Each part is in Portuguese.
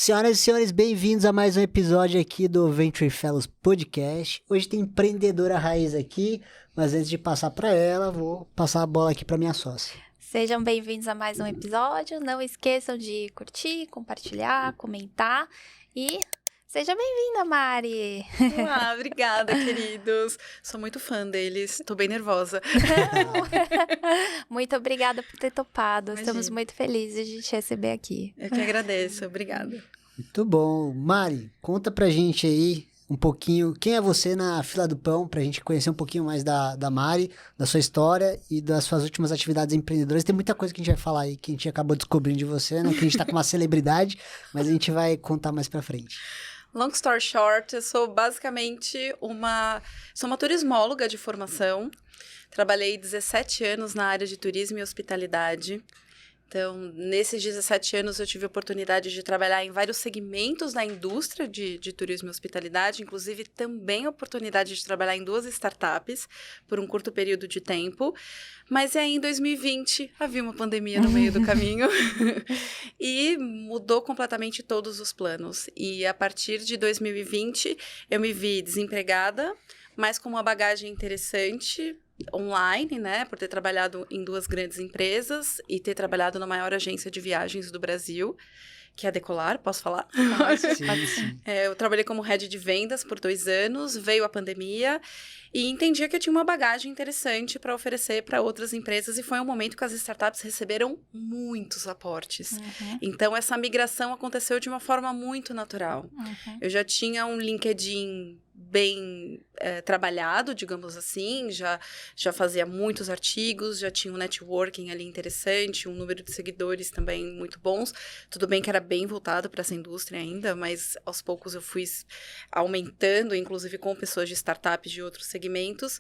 Senhoras e senhores, bem-vindos a mais um episódio aqui do Venture Fellows Podcast. Hoje tem empreendedora raiz aqui, mas antes de passar para ela, vou passar a bola aqui para minha sócia. Sejam bem-vindos a mais um episódio. Não esqueçam de curtir, compartilhar, comentar e seja bem-vinda, Mari! Obrigada, queridos. Sou muito fã deles. Tô bem nervosa. Muito obrigada por ter topado. Imagina. Estamos muito felizes de te receber aqui. Eu que agradeço. Obrigada. Muito bom. Mari, conta pra gente aí um pouquinho, quem é você na fila do pão, pra gente conhecer um pouquinho mais da Mari, da sua história e das suas últimas atividades empreendedoras. Tem muita coisa que a gente vai falar aí, que a gente acabou descobrindo de você, né? Que a gente tá com uma celebridade, mas a gente vai contar mais pra frente. Long story short, eu sou basicamente sou uma turismóloga de formação. Trabalhei 17 anos na área de turismo e hospitalidade. Então, nesses 17 anos, eu tive a oportunidade de trabalhar em vários segmentos da indústria de turismo e hospitalidade, inclusive também a oportunidade de trabalhar em 2 startups por um curto período de tempo. Mas aí, em 2020, havia uma pandemia no meio do caminho e mudou completamente todos os planos. E a partir de 2020, eu me vi desempregada, mas com uma bagagem interessante online, né, por ter trabalhado em 2 grandes empresas e ter trabalhado na maior agência de viagens do Brasil, que é a Decolar, posso falar? Sim. Eu trabalhei como head de vendas por 2 anos, veio a pandemia e entendia que eu tinha uma bagagem interessante para oferecer para outras empresas e foi um momento que as startups receberam muitos aportes. Uhum. Então, essa migração aconteceu de uma forma muito natural. Uhum. Eu já tinha um LinkedIn bem trabalhado, digamos assim, já fazia muitos artigos, já tinha um networking ali interessante, um número de seguidores também muito bons. Tudo bem que era bem voltado para essa indústria ainda, mas aos poucos eu fui aumentando, inclusive com pessoas de startups de outros segmentos,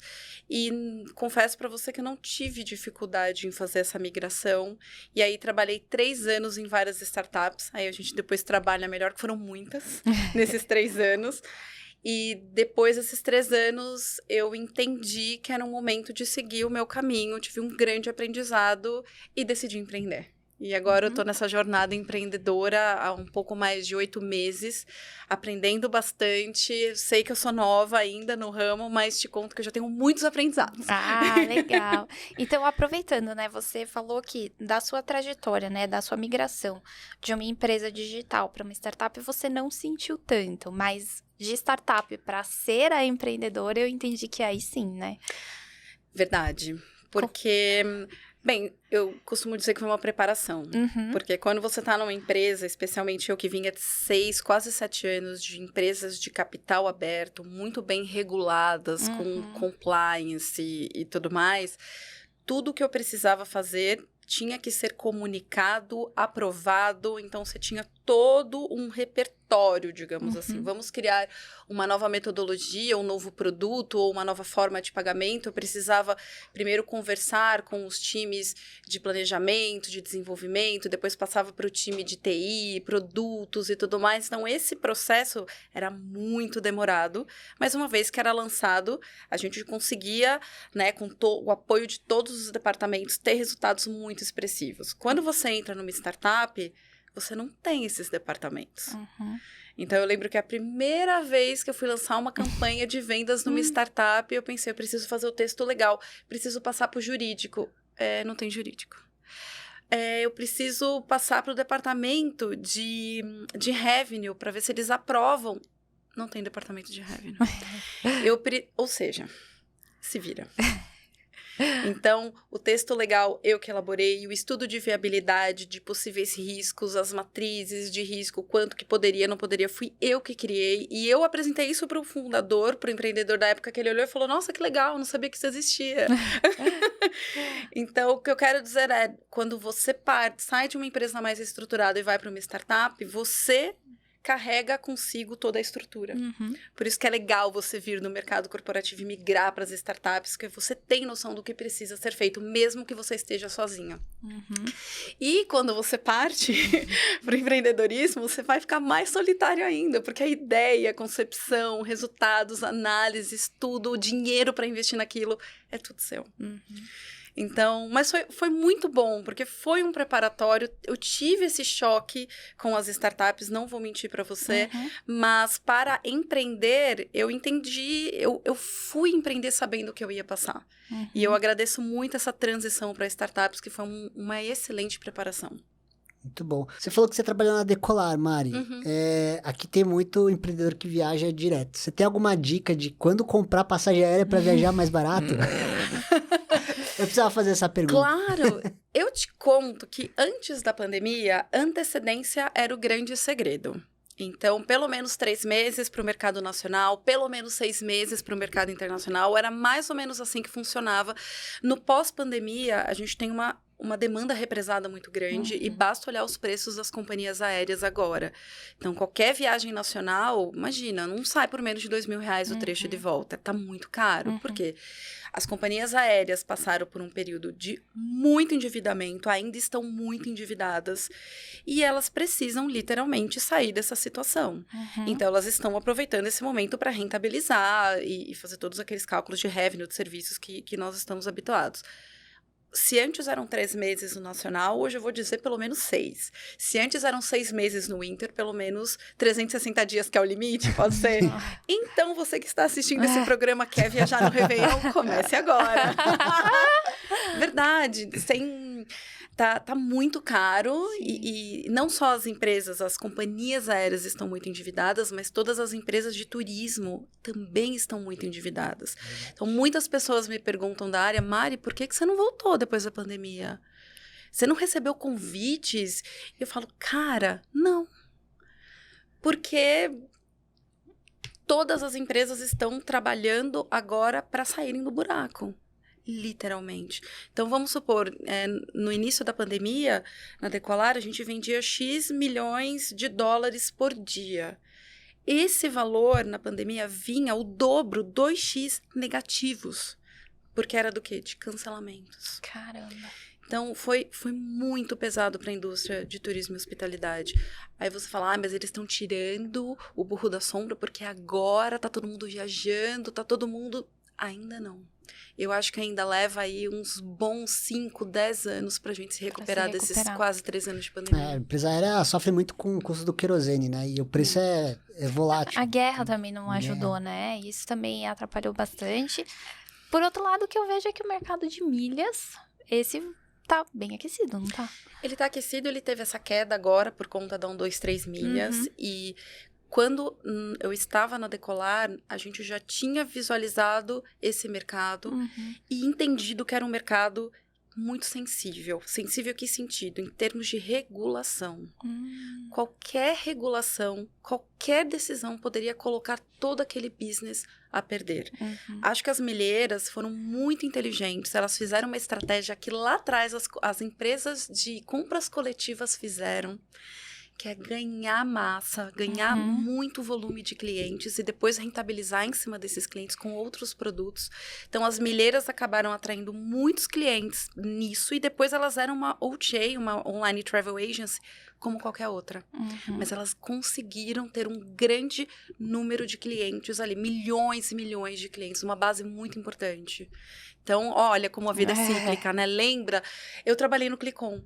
e confesso para você que eu não tive dificuldade em fazer essa migração, e aí trabalhei 3 anos em várias startups, aí a gente depois trabalha melhor, que foram muitas nesses 3 anos. E depois desses 3 anos, eu entendi que era um momento de seguir o meu caminho, tive um grande aprendizado e decidi empreender. E agora eu tô nessa jornada empreendedora há um pouco mais de 8 meses, aprendendo bastante. Sei que eu sou nova ainda no ramo, mas te conto que eu já tenho muitos aprendizados. Ah, legal. Então, aproveitando, né, você falou que da sua trajetória, né, da sua migração de uma empresa digital para uma startup, você não sentiu tanto, mas de startup para ser a empreendedora, eu entendi que aí sim, né? Verdade. Porque, bem, eu costumo dizer que foi uma preparação. Uhum. Porque quando você está numa empresa, especialmente eu que vinha de 6, quase 7 anos de empresas de capital aberto, muito bem reguladas, com compliance e tudo mais, tudo que eu precisava fazer tinha que ser comunicado, aprovado, então você tinha todo um repertório, digamos assim. Vamos criar uma nova metodologia, um novo produto ou uma nova forma de pagamento. Eu precisava primeiro conversar com os times de planejamento, de desenvolvimento, depois passava para o time de TI, produtos e tudo mais. Então, esse processo era muito demorado, mas uma vez que era lançado, a gente conseguia, né, com o apoio de todos os departamentos, ter resultados muito expressivos. Quando você entra numa startup, você não tem esses departamentos. Então, eu lembro que a primeira vez que eu fui lançar uma campanha de vendas numa startup, eu pensei, eu preciso fazer o texto legal, preciso passar para o jurídico. Não tem jurídico. Eu preciso passar para o departamento de revenue, para ver se eles aprovam. Não tem departamento de revenue. Ou seja, se vira. Então, o texto legal eu que elaborei, o estudo de viabilidade de possíveis riscos, as matrizes de risco, quanto que poderia, não poderia, fui eu que criei. E eu apresentei isso para o fundador, para o empreendedor da época, que ele olhou e falou, nossa, que legal, não sabia que isso existia. Então, o que eu quero dizer é, quando você sai de uma empresa mais estruturada e vai para uma startup, você carrega consigo toda a estrutura. Por isso que é legal você vir no mercado corporativo e migrar para as startups, porque você tem noção do que precisa ser feito, mesmo que você esteja sozinha. E quando você parte para o empreendedorismo, você vai ficar mais solitário ainda, porque a ideia, a concepção, resultados, análises, tudo, o dinheiro para investir naquilo, é tudo seu. Então, mas foi muito bom, porque foi um preparatório. Eu tive esse choque com as startups, não vou mentir para você, mas para empreender, eu entendi, eu fui empreender sabendo o que eu ia passar. E eu agradeço muito essa transição para startups, que foi uma excelente preparação. Muito bom. Você falou que você trabalhou na Decolar, Mari. Aqui tem muito empreendedor que viaja direto. Você tem alguma dica de quando comprar passagem aérea para viajar mais barato? Eu precisava fazer essa pergunta. Claro! Eu te conto que antes da pandemia, antecedência era o grande segredo. Então, pelo menos 3 meses para o mercado nacional, pelo menos 6 meses para o mercado internacional. Era mais ou menos assim que funcionava. No pós-pandemia, a gente tem uma demanda represada muito grande e basta olhar os preços das companhias aéreas agora. Então, qualquer viagem nacional, imagina, não sai por menos de R$2.000 o trecho de volta. Tá muito caro. Por quê? As companhias aéreas passaram por um período de muito endividamento, ainda estão muito endividadas, e elas precisam literalmente sair dessa situação. Então, elas estão aproveitando esse momento para rentabilizar e fazer todos aqueles cálculos de revenue de serviços que nós estamos habituados. Se antes eram 3 meses no nacional, hoje eu vou dizer pelo menos 6. Se antes eram 6 meses no Inter, pelo menos 360 dias, que é o limite, pode ser. Então, você que está assistindo esse programa, quer viajar no Réveillon, comece agora. Verdade, tá muito caro e não só as empresas, as companhias aéreas estão muito endividadas, mas todas as empresas de turismo também estão muito endividadas. Então, muitas pessoas me perguntam da área, Mari, por que você não voltou depois da pandemia? Você não recebeu convites? Eu falo, cara, não. Porque todas as empresas estão trabalhando agora para saírem do buraco. Literalmente. Então, vamos supor, no início da pandemia, na Decolar, a gente vendia X milhões de dólares por dia. Esse valor, na pandemia, vinha o dobro, 2x negativos. Porque era do quê? De cancelamentos. Caramba. Então, foi muito pesado para a indústria de turismo e hospitalidade. Aí você fala, mas eles estão tirando o burro da sombra porque agora tá todo mundo viajando, tá todo mundo... Ainda não. Eu acho que ainda leva aí uns bons 5, 10 anos pra gente se recuperar desses quase 3 anos de pandemia. A empresa aérea sofre muito com o custo do querosene, né? E o preço é volátil. A guerra também não ajudou, né? Isso também atrapalhou bastante. Por outro lado, o que eu vejo é que o mercado de milhas, esse tá bem aquecido, não tá? Ele tá aquecido, ele teve essa queda agora por conta da 1, 2, 3 milhas. E quando eu estava na Decolar, a gente já tinha visualizado esse mercado e entendido que era um mercado muito sensível. Sensível em que sentido? Em termos de regulação. Qualquer regulação, qualquer decisão poderia colocar todo aquele business a perder. Acho que as milheiras foram muito inteligentes. Elas fizeram uma estratégia que lá atrás as empresas de compras coletivas fizeram, que é ganhar massa, ganhar muito volume de clientes e depois rentabilizar em cima desses clientes com outros produtos. Então, as milheiras acabaram atraindo muitos clientes nisso e depois elas eram uma OTA, uma Online Travel Agency, como qualquer outra. Mas elas conseguiram ter um grande número de clientes ali, milhões e milhões de clientes, uma base muito importante. Então, olha como a vida é cíclica, né? Lembra? Eu trabalhei no Clicom.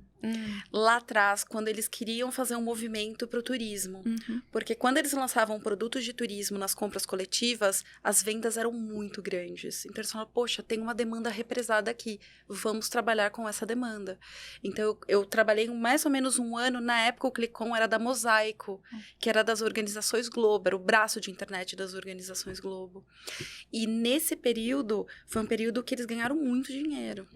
Lá atrás, quando eles queriam fazer um movimento para o turismo. Porque quando eles lançavam produtos de turismo nas compras coletivas, as vendas eram muito grandes. Então, eles falaram, poxa, tem uma demanda represada aqui. Vamos trabalhar com essa demanda. Então, eu trabalhei mais ou menos 1 ano. Na época, o Clicom era da Mosaico, que era das organizações Globo. Era o braço de internet das organizações Globo. E nesse período, foi um período que eles ganharam muito dinheiro.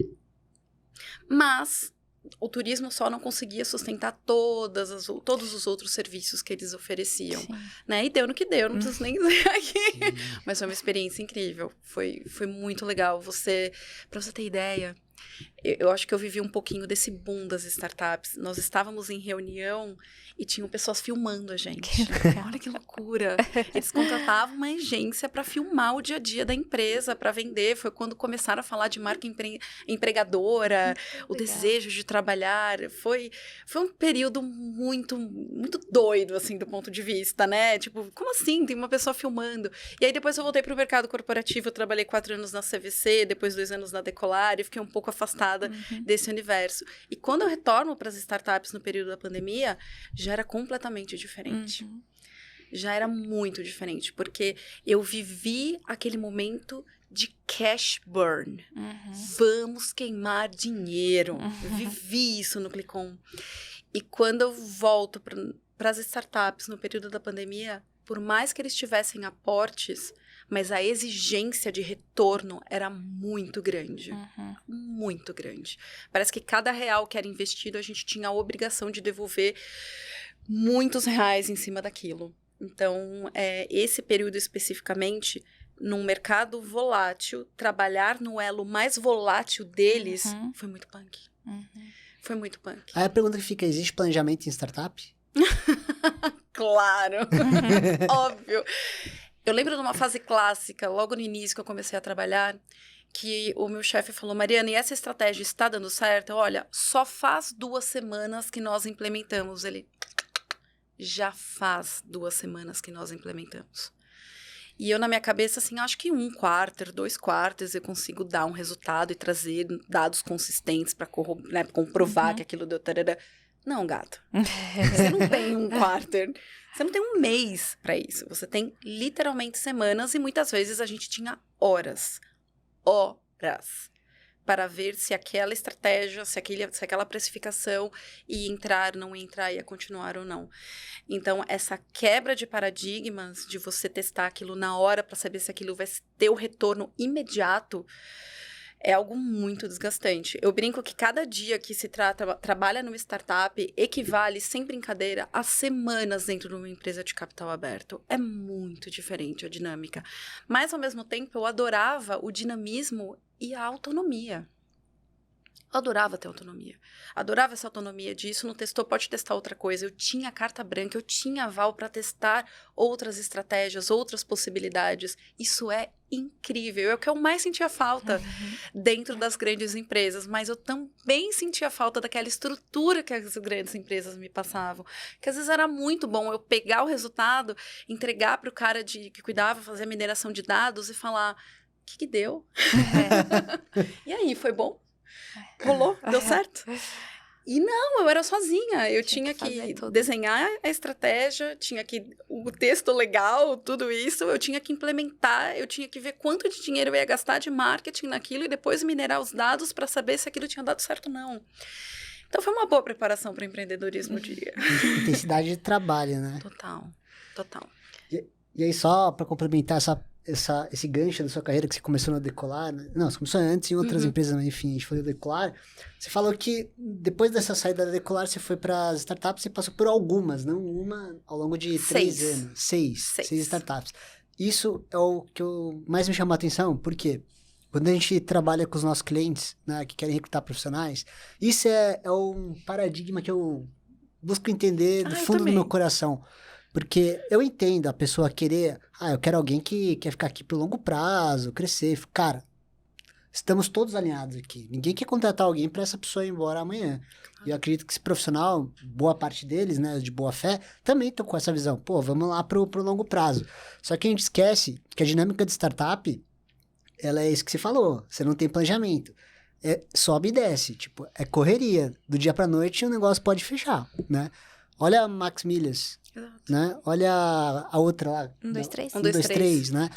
Mas o turismo só não conseguia sustentar todos os outros serviços que eles ofereciam, né? E deu no que deu, não preciso nem dizer aqui. Mas foi uma experiência incrível. Foi muito legal. Pra você ter ideia, eu acho que eu vivi um pouquinho desse boom das startups. Nós estávamos em reunião e tinham pessoas filmando a gente. Olha que loucura. Eles contratavam uma agência para filmar o dia a dia da empresa, para vender. Foi quando começaram a falar de marca empregadora, o desejo de trabalhar. Foi um período muito, muito doido, assim, do ponto de vista, né? Tipo, como assim? Tem uma pessoa filmando. E aí depois eu voltei para o mercado corporativo, eu trabalhei 4 anos na CVC, depois 2 anos na Decolar, e fiquei um pouco afastada desse universo. E quando eu retorno para as startups no período da pandemia, já era completamente diferente. Já era muito diferente, porque eu vivi aquele momento de cash burn. Vamos queimar dinheiro. Eu vivi isso no Clicom. E quando eu volto para as startups no período da pandemia, por mais que eles tivessem aportes, mas a exigência de retorno era muito grande. Muito grande. Parece que cada real que era investido, a gente tinha a obrigação de devolver muitos reais em cima daquilo. Então, esse período especificamente, num mercado volátil, trabalhar no elo mais volátil deles foi muito punk. Foi muito punk. Aí a pergunta que fica, existe planejamento em startup? Claro, óbvio. Eu lembro de uma fase clássica, logo no início que eu comecei a trabalhar, que o meu chefe falou, Mariana, e essa estratégia está dando certo? Olha, só faz 2 semanas que nós implementamos. Ele, já faz 2 semanas que nós implementamos. E eu, na minha cabeça, assim, acho que 1 quarter, 2 quarters, eu consigo dar um resultado e trazer dados consistentes para comprovar que aquilo deu tarará. Não, gato. Você não tem 1 quarter. Você não tem 1 mês para isso. Você tem literalmente semanas e muitas vezes a gente tinha horas para ver se aquela estratégia, se aquela precificação ia entrar, não ia entrar, ia continuar ou não. Então, essa quebra de paradigmas, de você testar aquilo na hora para saber se aquilo vai ter o retorno imediato, é algo muito desgastante. Eu brinco que cada dia que se trabalha numa startup equivale, sem brincadeira, a semanas dentro de uma empresa de capital aberto. É muito diferente a dinâmica. Mas, ao mesmo tempo, eu adorava o dinamismo e a autonomia. Eu adorava ter autonomia. Adorava essa autonomia disso. Não testou, pode testar outra coisa. Eu tinha carta branca, eu tinha aval para testar outras estratégias, outras possibilidades. Isso é incrível. É o que eu mais sentia falta dentro das grandes empresas. Mas eu também sentia falta daquela estrutura que as grandes empresas me passavam. Que às vezes era muito bom eu pegar o resultado, entregar para o cara que cuidava, fazer a mineração de dados e falar, o que deu? E aí, foi bom? Rolou? Deu certo? E não, eu era sozinha. Eu tinha que desenhar a estratégia, tinha que... O texto legal, tudo isso, eu tinha que implementar, eu tinha que ver quanto de dinheiro eu ia gastar de marketing naquilo e depois minerar os dados para saber se aquilo tinha dado certo ou não. Então, foi uma boa preparação para o empreendedorismo, eu diria. Intensidade de trabalho, né? Total. E aí, só para complementar esse gancho da sua carreira que você começou na Decolar, né? Não, você começou antes em outras empresas, mas enfim, a gente foi da Decolar. Você falou que depois dessa saída da Decolar, você foi para as startups, você passou por algumas, não uma, ao longo de 3 anos. 6 startups. Isso é o que mais me chamou a atenção, porque quando a gente trabalha com os nossos clientes, né, que querem recrutar profissionais, isso é um paradigma que eu busco entender do fundo do meu coração. Porque eu entendo a pessoa querer... eu quero alguém que quer ficar aqui pro longo prazo, crescer. Cara, estamos todos alinhados aqui. Ninguém quer contratar alguém para essa pessoa ir embora amanhã. E eu acredito que esse profissional, boa parte deles, né, de boa fé, também estão com essa visão. Pô, vamos lá pro longo prazo. Só que a gente esquece que a dinâmica de startup, ela é isso que você falou. Você não tem planejamento. Sobe e desce. Tipo, é correria. Do dia pra noite o negócio pode fechar, né? Olha a Max Milhas. Né? Olha a outra lá. 123, né?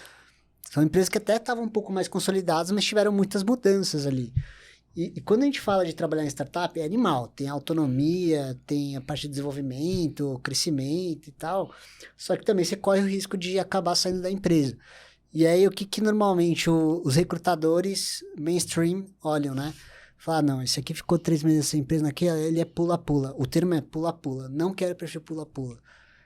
São empresas que até estavam um pouco mais consolidadas, mas tiveram muitas mudanças ali. E quando a gente fala de trabalhar em startup, é animal. Tem autonomia, tem a parte de desenvolvimento, crescimento e tal. Só que também você corre o risco de acabar saindo da empresa. E aí, o que normalmente os recrutadores mainstream olham, né? Falar, não, esse aqui ficou 3 meses nessa empresa, naquela, ele é pula-pula. O termo é pula-pula. Não quero perfil pula-pula.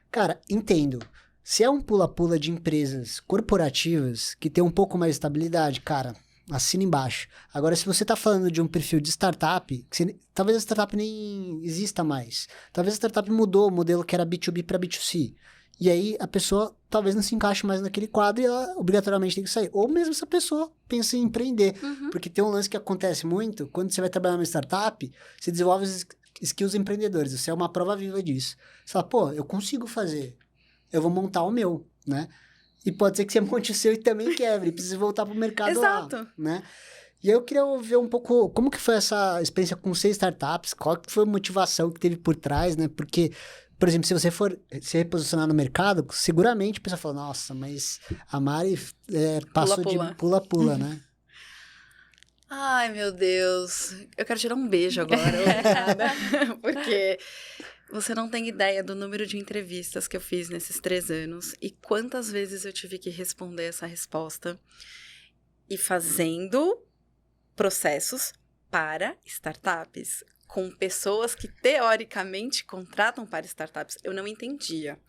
Cara, entendo. Se é um pula-pula de empresas corporativas que tem um pouco mais de estabilidade, cara, assina embaixo. Agora, se você tá falando de um perfil de startup, talvez a startup nem exista mais. Talvez a startup mudou o modelo que era B2B para B2C. E aí, a pessoa talvez não se encaixe mais naquele quadro e ela obrigatoriamente tem que sair. Ou mesmo se a pessoa pensa em empreender. Porque tem um lance que acontece muito, quando você vai trabalhar numa startup, você desenvolve os skills empreendedores. Você é uma prova viva disso. Você fala, pô, eu consigo fazer. Eu vou montar o meu, né? E pode ser que você monte o seu e também quebre. Precisa voltar pro mercado. Exato. Lá, né? E aí eu queria ver um pouco como que foi essa experiência com 6 startups, qual que foi a motivação que teve por trás, né? Porque, por exemplo, se você for se reposicionar no mercado, seguramente a pessoa fala, nossa, mas a Mari passou de pula-pula, né? Ai, meu Deus. Eu quero tirar um beijo agora, obrigada. Porque você não tem ideia do número de entrevistas que eu fiz nesses 3 anos e quantas vezes eu tive que responder essa resposta e fazendo processos para startups, com pessoas que teoricamente contratam para startups. Eu não entendia.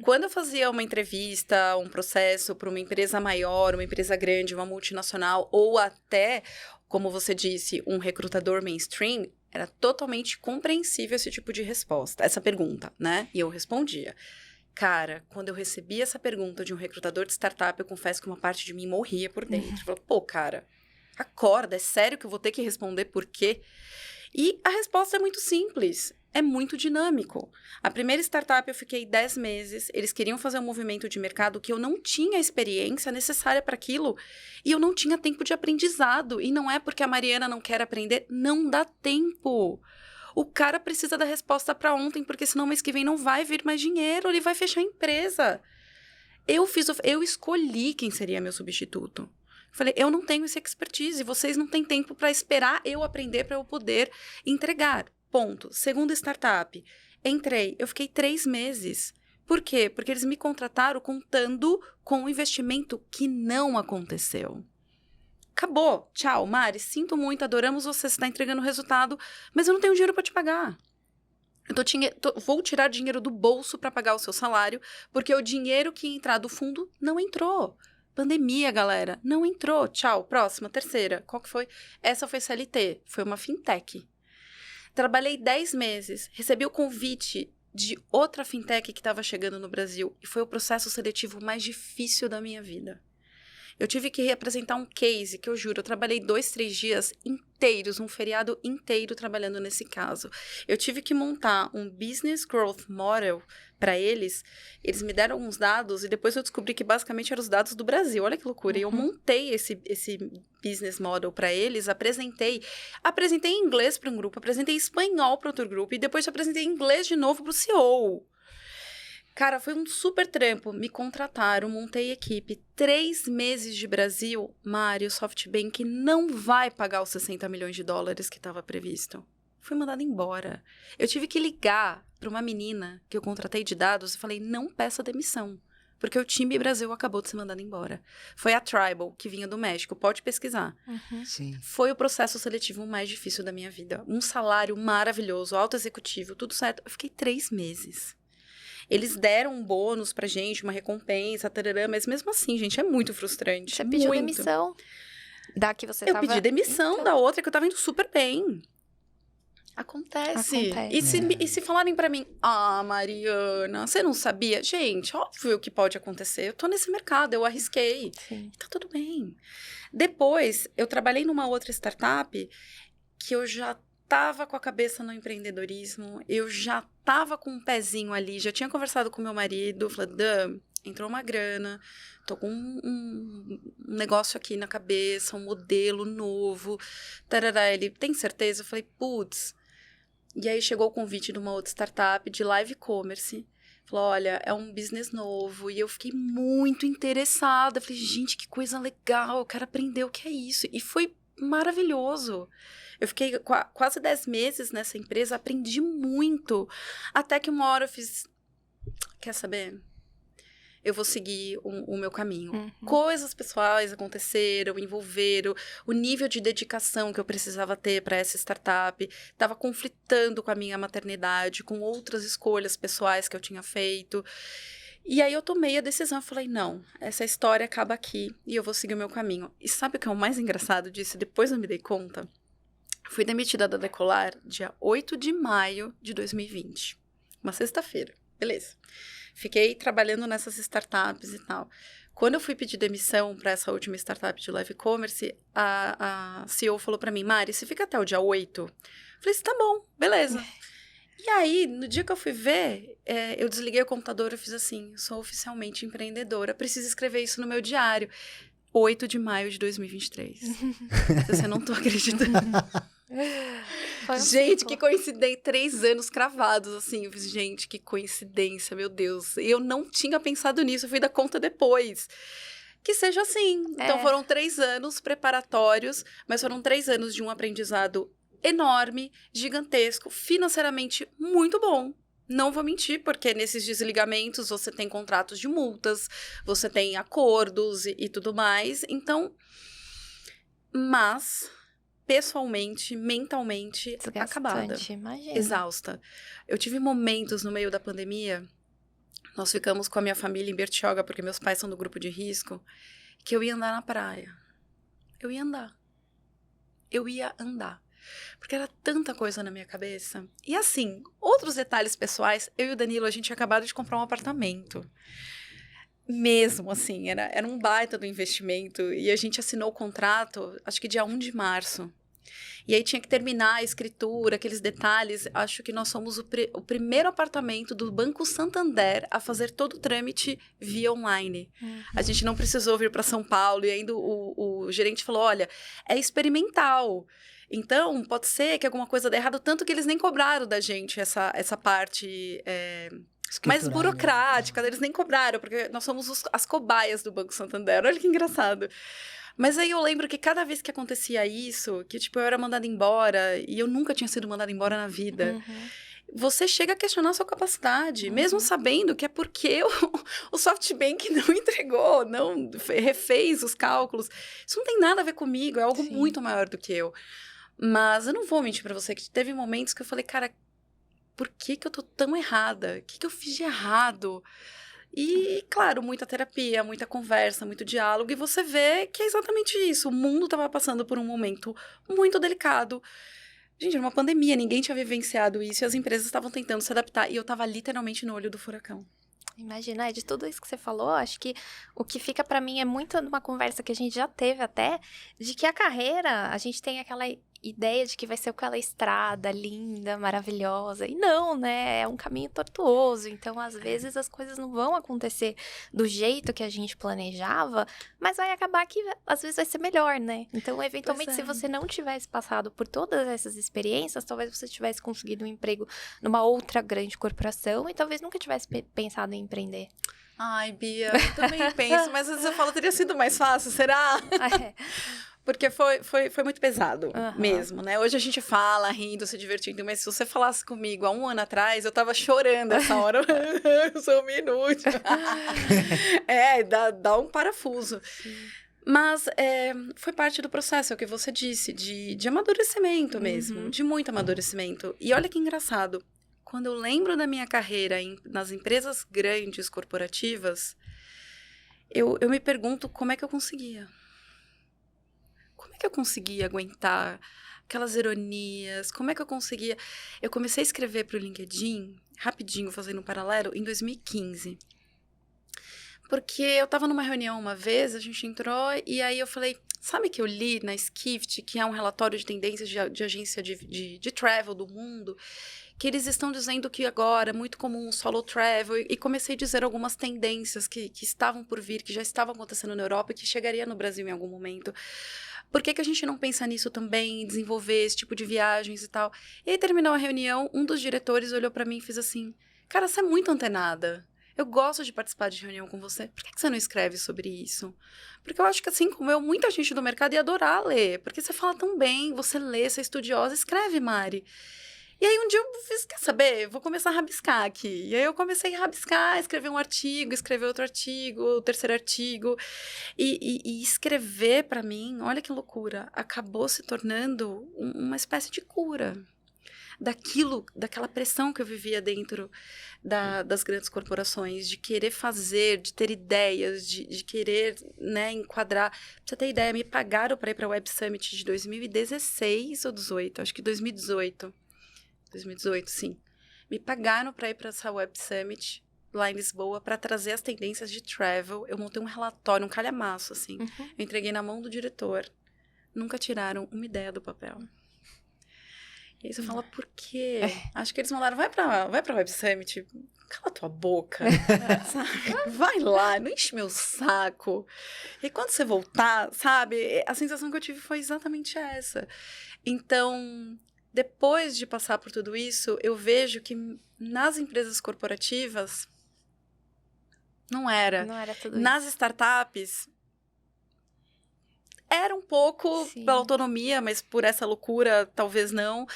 Quando eu fazia uma entrevista, um processo para uma empresa maior, uma empresa grande, uma multinacional, ou até, como você disse, um recrutador mainstream, era totalmente compreensível esse tipo de resposta, essa pergunta, né? E eu respondia. Cara, quando eu recebi essa pergunta de um recrutador de startup, eu confesso que uma parte de mim morria por dentro. Eu falei, pô, cara, acorda, é sério que eu vou ter que responder por quê? E a resposta é muito simples, é muito dinâmico. A primeira startup eu fiquei 10 meses, eles queriam fazer um movimento de mercado que eu não tinha a experiência necessária para aquilo e eu não tinha tempo de aprendizado. E não é porque a Mariana não quer aprender, não dá tempo. O cara precisa da resposta para ontem, porque senão mês que vem não vai vir mais dinheiro, ele vai fechar a empresa. Eu escolhi quem seria meu substituto. Falei, eu não tenho esse expertise, vocês não têm tempo para esperar eu aprender para eu poder entregar. Ponto. Segunda startup, entrei, eu fiquei 3 meses. Por quê? Porque eles me contrataram contando com um investimento que não aconteceu. Acabou. Tchau, Mari, sinto muito, adoramos você está entregando o resultado, mas eu não tenho dinheiro para te pagar. Vou tirar dinheiro do bolso para pagar o seu salário, porque o dinheiro que ia entrar do fundo não entrou. Pandemia, galera. Não entrou. Tchau. Próxima, terceira. Qual que foi? Essa foi CLT. Foi uma fintech. Trabalhei 10 meses. Recebi o convite de outra fintech que estava chegando no Brasil. E foi o processo seletivo mais difícil da minha vida. Eu tive que reapresentar um case que eu juro, eu trabalhei 2, 3 dias inteiros, um feriado inteiro trabalhando nesse caso. Eu tive que montar um Business Growth Model para eles. Eles me deram alguns dados e depois eu descobri que basicamente eram os dados do Brasil. Olha que loucura. E eu montei esse Business Model para eles, apresentei em inglês para um grupo, apresentei em espanhol para outro grupo e depois apresentei em inglês de novo para o CEO. Cara, foi um super trampo. Me contrataram, montei equipe. 3 meses de Brasil, Mário, SoftBank não vai pagar os 60 milhões de dólares que estava previsto. Fui mandada embora. Eu tive que ligar para uma menina que eu contratei de dados e falei, não peça demissão, porque o time Brasil acabou de ser mandado embora. Foi a Tribal, que vinha do México, pode pesquisar. Sim. Foi o processo seletivo mais difícil da minha vida. Um salário maravilhoso, alto executivo, tudo certo. Eu fiquei 3 meses. Eles deram um bônus pra gente, uma recompensa, tarará, mas mesmo assim, gente, é muito frustrante. Você pediu demissão da que você Eu pedi demissão então... da outra que eu tava indo super bem. Acontece. E se falarem pra mim, Mariana, você não sabia? Gente, óbvio que pode acontecer. Eu tô nesse mercado, eu arrisquei. Sim. E tá tudo bem. Depois, eu trabalhei numa outra startup que eu já tava com a cabeça no empreendedorismo, eu já tava com um pezinho ali, já tinha conversado com meu marido, falei, Dan, entrou uma grana, tô com um negócio aqui na cabeça, um modelo novo, tarará, ele, tem certeza? Eu falei, putz. E aí chegou o convite de uma outra startup de live commerce, falou, olha, é um business novo, e eu fiquei muito interessada, falei, gente, que coisa legal, eu quero aprender o que é isso, e foi maravilhoso. Eu fiquei quase 10 meses nessa empresa, aprendi muito. Até que uma hora eu fiz... Quer saber? Eu vou seguir o meu caminho. Coisas pessoais aconteceram, envolveram o nível de dedicação que eu precisava ter para essa startup. Estava conflitando com a minha maternidade, com outras escolhas pessoais que eu tinha feito. E aí eu tomei a decisão, eu falei, não, essa história acaba aqui e eu vou seguir o meu caminho. E sabe o que é o mais engraçado disso? Depois eu me dei conta. Fui demitida da Decolar dia 8 de maio de 2020. Uma sexta-feira. Beleza. Fiquei trabalhando nessas startups e tal. Quando eu fui pedir demissão para essa última startup de live commerce, a CEO falou para mim, Mari, você fica até o dia 8? Eu falei, tá bom, beleza. E aí, no dia que eu fui ver, eu desliguei o computador e fiz assim, sou oficialmente empreendedora, preciso escrever isso no meu diário. 8 de maio de 2023. Você não tô acreditando. Gente, que coincidência, 3 anos cravados, assim, eu fiz, gente, que coincidência, meu Deus, eu não tinha pensado nisso, eu fui dar conta depois, que seja assim, então foram 3 anos preparatórios, mas foram 3 anos de um aprendizado enorme, gigantesco, financeiramente muito bom. Não vou mentir, porque nesses desligamentos você tem contratos de multas, você tem acordos e tudo mais. Então, mas, pessoalmente, mentalmente, acabada. Imagina. Exausta. Eu tive momentos no meio da pandemia, nós ficamos com a minha família em Bertioga, porque meus pais são do grupo de risco, que eu ia andar na praia. Eu ia andar. Porque era tanta coisa na minha cabeça. E assim, outros detalhes pessoais, eu e o Danilo, a gente tinha acabado de comprar um apartamento. Mesmo assim, era um baita do investimento. E a gente assinou o contrato, acho que dia 1 de março. E aí tinha que terminar a escritura, aqueles detalhes. Acho que nós somos o primeiro apartamento do Banco Santander a fazer todo o trâmite via online. A gente não precisou vir para São Paulo. E ainda o gerente falou, olha, é experimental. Então, pode ser que alguma coisa dê errado, tanto que eles nem cobraram da gente essa parte mais burocrática, eles nem cobraram, porque nós somos as cobaias do Banco Santander. Olha que engraçado. Mas aí eu lembro que cada vez que acontecia isso, que tipo, eu era mandada embora, e eu nunca tinha sido mandada embora na vida, você chega a questionar a sua capacidade, mesmo sabendo que é porque o SoftBank não entregou, não refez os cálculos. Isso não tem nada a ver comigo, é algo muito maior do que eu. Mas eu não vou mentir pra você que teve momentos que eu falei, cara, por que eu tô tão errada? O que eu fiz de errado? E, claro, muita terapia, muita conversa, muito diálogo. E você vê que é exatamente isso. O mundo tava passando por um momento muito delicado. Gente, era uma pandemia, ninguém tinha vivenciado isso. E as empresas estavam tentando se adaptar. E eu tava literalmente no olho do furacão. Imagina, de tudo isso que você falou, acho que o que fica pra mim é muito numa conversa que a gente já teve até, de que a carreira, a gente tem aquela ideia de que vai ser aquela estrada linda, maravilhosa, e não, né, é um caminho tortuoso, então às vezes as coisas não vão acontecer do jeito que a gente planejava, mas vai acabar que às vezes vai ser melhor, né, então eventualmente se você não tivesse passado por todas essas experiências, talvez você tivesse conseguido um emprego numa outra grande corporação e talvez nunca tivesse pensado em empreender. Ai, Bia, eu também penso, mas às vezes eu falo, teria sido mais fácil, será? Porque foi muito pesado mesmo, né? Hoje a gente fala, rindo, se divertindo, mas se você falasse comigo há 1 ano atrás, eu tava chorando essa hora. Eu sou um minuto. Dá um parafuso. Sim. Mas foi parte do processo, é o que você disse, de amadurecimento mesmo, de muito amadurecimento. E olha que engraçado, quando eu lembro da minha carreira nas empresas grandes, corporativas, eu me pergunto como é que eu conseguia. Como é que eu conseguia aguentar aquelas ironias? Como é que eu conseguia... Eu comecei a escrever para o LinkedIn, rapidinho, fazendo um paralelo, em 2015. Porque eu estava numa reunião uma vez, a gente entrou, e aí eu falei, sabe que eu li na Skift, que é um relatório de tendências de agência de travel do mundo, que eles estão dizendo que agora é muito comum o solo travel, e comecei a dizer algumas tendências que estavam por vir, que já estavam acontecendo na Europa e que chegaria no Brasil em algum momento. Por que a gente não pensa nisso também, em desenvolver esse tipo de viagens e tal? E aí terminou a reunião, um dos diretores olhou pra mim e fez assim, cara, você é muito antenada. Eu gosto de participar de reunião com você. Por que você não escreve sobre isso? Porque eu acho que, assim como eu, muita gente do mercado ia adorar ler. Porque você fala tão bem, você lê, você é estudiosa. Escreve, Mari. E aí um dia eu fiz, quer saber? Vou começar a rabiscar aqui. E aí eu comecei a rabiscar, escrever um artigo, escrever outro artigo, o terceiro artigo. E escrever, pra mim, olha que loucura, acabou se tornando uma espécie de cura. daquela pressão que eu vivia dentro das grandes corporações, de querer fazer, de ter ideias, de querer, né, enquadrar. Pra você ter ideia, me pagaram para ir para a Web Summit de 2016 ou 2018, acho que 2018. 2018, sim. Me pagaram para ir para essa Web Summit lá em Lisboa para trazer as tendências de travel. Eu montei um relatório, um calhamaço, assim. Eu entreguei na mão do diretor. Nunca tiraram uma ideia do papel. E aí você fala, por quê? Acho que eles mandaram, vai pra Web Summit, cala tua boca, sabe? Vai lá, não enche meu saco. E quando você voltar, sabe? A sensação que eu tive foi exatamente essa. Então, depois de passar por tudo isso, eu vejo que nas empresas corporativas, não era. Não era tudo Nas isso. startups, era um pouco Sim. pela autonomia, mas por essa loucura, talvez não.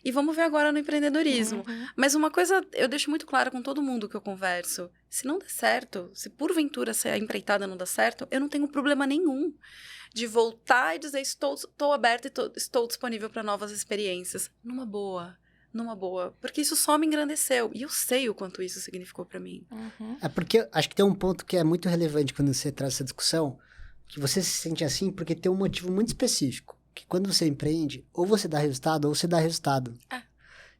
E vamos ver agora no empreendedorismo. Mas uma coisa eu deixo muito clara com todo mundo que eu converso. Se não der certo, se porventura a empreitada não dá certo, eu não tenho problema nenhum de voltar e dizer estou aberta e estou disponível para novas experiências. Numa boa. Porque isso só me engrandeceu. E eu sei o quanto isso significou para mim. É porque acho que tem um ponto que é muito relevante quando você traz essa discussão, que você se sente assim porque tem um motivo muito específico. Que quando você empreende, ou você dá resultado, ou você dá resultado.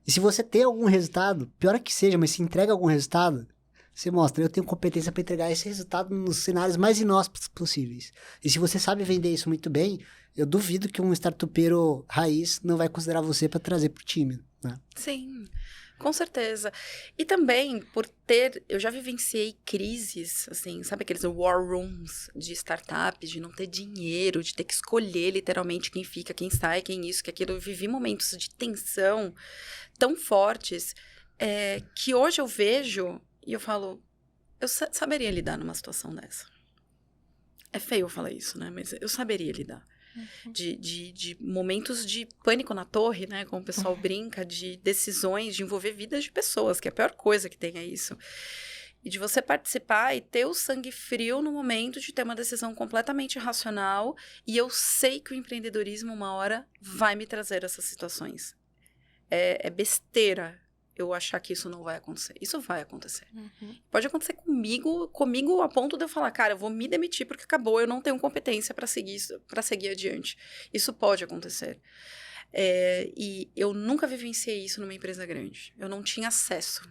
E se você tem algum resultado, pior que seja, mas se entrega algum resultado, você mostra, eu tenho competência para entregar esse resultado nos cenários mais inóspitos possíveis. E se você sabe vender isso muito bem, eu duvido que um startupeiro raiz não vai considerar você para trazer pro time, né? Sim, com certeza. E também, eu já vivenciei crises, assim, sabe aqueles war rooms de startups, de não ter dinheiro, de ter que escolher literalmente quem fica, quem sai, quem isso, que aquilo. Eu vivi momentos de tensão tão fortes, que hoje eu vejo e eu falo, eu saberia lidar numa situação dessa. É feio eu falar isso, né? Mas eu saberia lidar. De momentos de pânico na torre, né? Como o pessoal brinca, de decisões, de envolver vidas de pessoas, que é a pior coisa que tem é isso. E de você participar e ter o sangue frio no momento de ter uma decisão completamente racional. E eu sei que o empreendedorismo, uma hora, vai me trazer essas situações. É besteira eu achar que isso não vai acontecer. Isso vai acontecer. Pode acontecer comigo a ponto de eu falar, cara, eu vou me demitir porque acabou, eu não tenho competência para seguir adiante. Isso pode acontecer. E eu nunca vivenciei isso numa empresa grande. Eu não tinha acesso.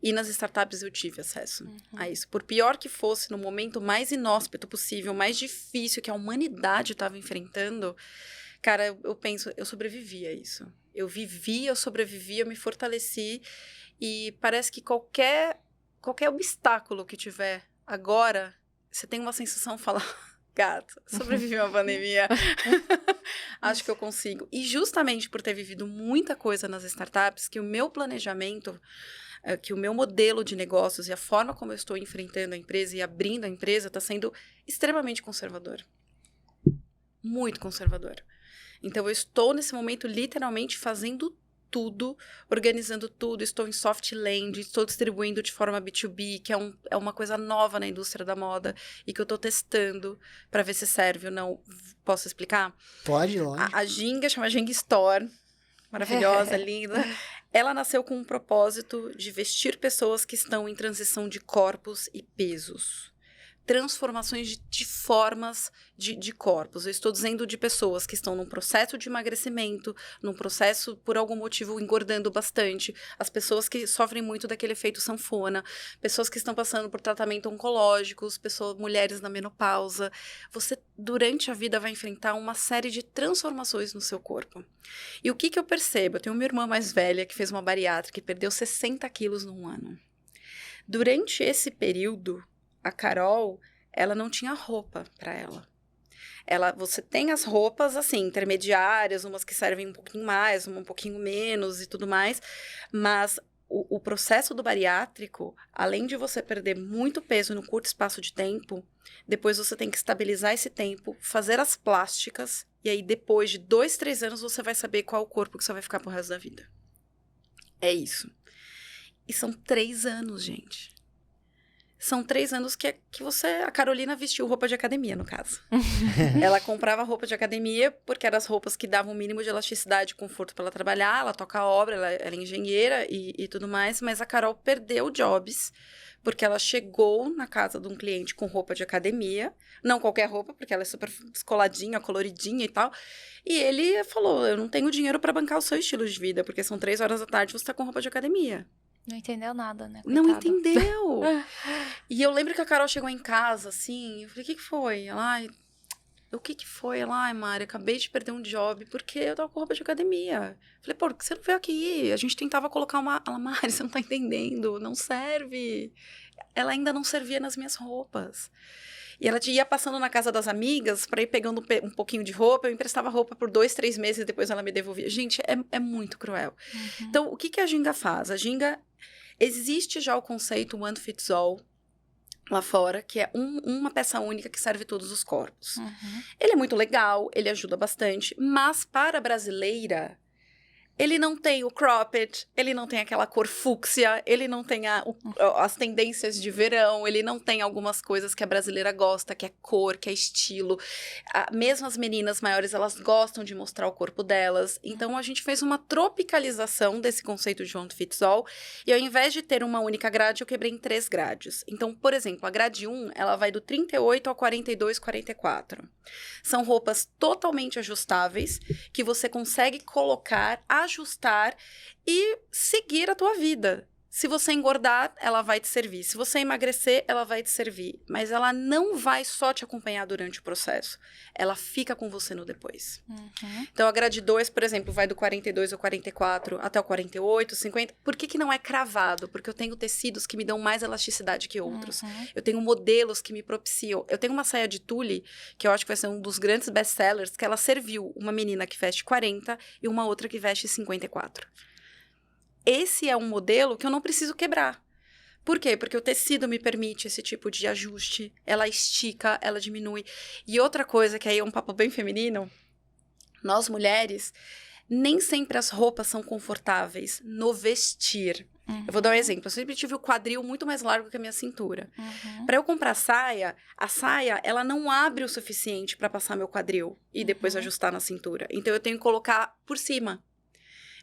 E nas startups eu tive acesso a isso. Por pior que fosse, no momento mais inóspito possível, mais difícil que a humanidade estava enfrentando, cara, eu penso, eu sobrevivi a isso. Eu vivi, eu sobrevivi, eu me fortaleci. E parece que qualquer obstáculo que tiver agora, você tem uma sensação de falar, gato, sobrevivi a uma pandemia. Acho que eu consigo. E justamente por ter vivido muita coisa nas startups, que o meu planejamento, que o meu modelo de negócios e a forma como eu estou enfrentando a empresa e abrindo a empresa está sendo extremamente conservador. Muito conservador. Então, eu estou, nesse momento, literalmente fazendo tudo, organizando tudo. Estou em soft land, estou distribuindo de forma B2B, que é uma coisa nova na indústria da moda e que eu estou testando para ver se serve ou não. Posso explicar? Pode, lógico. A Ginga chama Ginga Store, maravilhosa, linda. Ela nasceu com um propósito de vestir pessoas que estão em transição de corpos e pesos. Transformações de formas de corpos. Eu estou dizendo de pessoas que estão num processo de emagrecimento, num processo, por algum motivo, engordando bastante, as pessoas que sofrem muito daquele efeito sanfona, pessoas que estão passando por tratamento oncológicos, mulheres na menopausa. Você, durante a vida, vai enfrentar uma série de transformações no seu corpo. E o que eu percebo? Eu tenho uma irmã mais velha que fez uma bariátrica e perdeu 60 quilos num ano. Durante esse período, a Carol, ela não tinha roupa para ela. Você tem as roupas, assim, intermediárias, umas que servem um pouquinho mais, uma um pouquinho menos e tudo mais, mas o processo do bariátrico, além de você perder muito peso no curto espaço de tempo, depois você tem que estabilizar esse tempo, fazer as plásticas, e aí depois de 2, 3 anos você vai saber qual o corpo que você vai ficar pro resto da vida. É isso. E são 3 anos, gente. são 3 anos que a Carolina vestiu roupa de academia, no caso. Ela comprava roupa de academia porque eram as roupas que davam o mínimo de elasticidade e conforto para ela trabalhar. Ela toca a obra, ela é engenheira e tudo mais. Mas a Carol perdeu jobs porque ela chegou na casa de um cliente com roupa de academia. Não qualquer roupa, porque ela é super descoladinha, coloridinha e tal. E ele falou, eu não tenho dinheiro para bancar o seu estilo de vida, porque são 3 horas da tarde e você tá com roupa de academia. Não entendeu nada, né? Não Coitada. entendeu. E eu lembro que a Carol chegou em casa, assim, eu falei, o que foi? Ela, ai, o que foi? Ela, ai, Mari, acabei de perder um job porque eu tava com roupa de academia. Eu falei, pô, por que você não veio aqui? A gente tentava colocar uma... Ela, Mari, você não tá entendendo, não serve. Ela ainda não servia nas minhas roupas. E ela ia passando na casa das amigas para ir pegando um pouquinho de roupa. Eu emprestava roupa por 2, 3 meses e depois ela me devolvia. Gente, é muito cruel. Então, o que a Ginga faz? A Ginga... Existe já o conceito One Fits All lá fora, que é uma peça única que serve todos os corpos. Ele é muito legal, ele ajuda bastante, mas para a brasileira, ele não tem o cropped, ele não tem aquela cor fúcsia, ele não tem as tendências de verão, ele não tem algumas coisas que a brasileira gosta, que é cor, que é estilo. Mesmo as meninas maiores, elas gostam de mostrar o corpo delas. Então, a gente fez uma tropicalização desse conceito de One Fits All. E ao invés de ter uma única grade, eu quebrei em 3 grades. Então, por exemplo, a grade 1, ela vai do 38 ao 42, 44. São roupas totalmente ajustáveis, que você consegue colocar, ajustar e seguir a tua vida. Se você engordar, ela vai te servir. Se você emagrecer, ela vai te servir. Mas ela não vai só te acompanhar durante o processo. Ela fica com você no depois. Então, a grade 2, por exemplo, vai do 42 ao 44 até o 48, 50. Por que não é cravado? Porque eu tenho tecidos que me dão mais elasticidade que outros. Eu tenho modelos que me propiciam. Eu tenho uma saia de tule, que eu acho que vai ser um dos grandes best-sellers, que ela serviu uma menina que veste 40 e uma outra que veste 54. Esse é um modelo que eu não preciso quebrar. Por quê? Porque o tecido me permite esse tipo de ajuste. Ela estica, ela diminui. E outra coisa, que aí é um papo bem feminino, nós mulheres, nem sempre as roupas são confortáveis no vestir. Eu vou dar um exemplo. Eu sempre tive o quadril muito mais largo que a minha cintura. Para eu comprar a saia, ela não abre o suficiente para passar meu quadril e depois ajustar na cintura. Então, eu tenho que colocar por cima.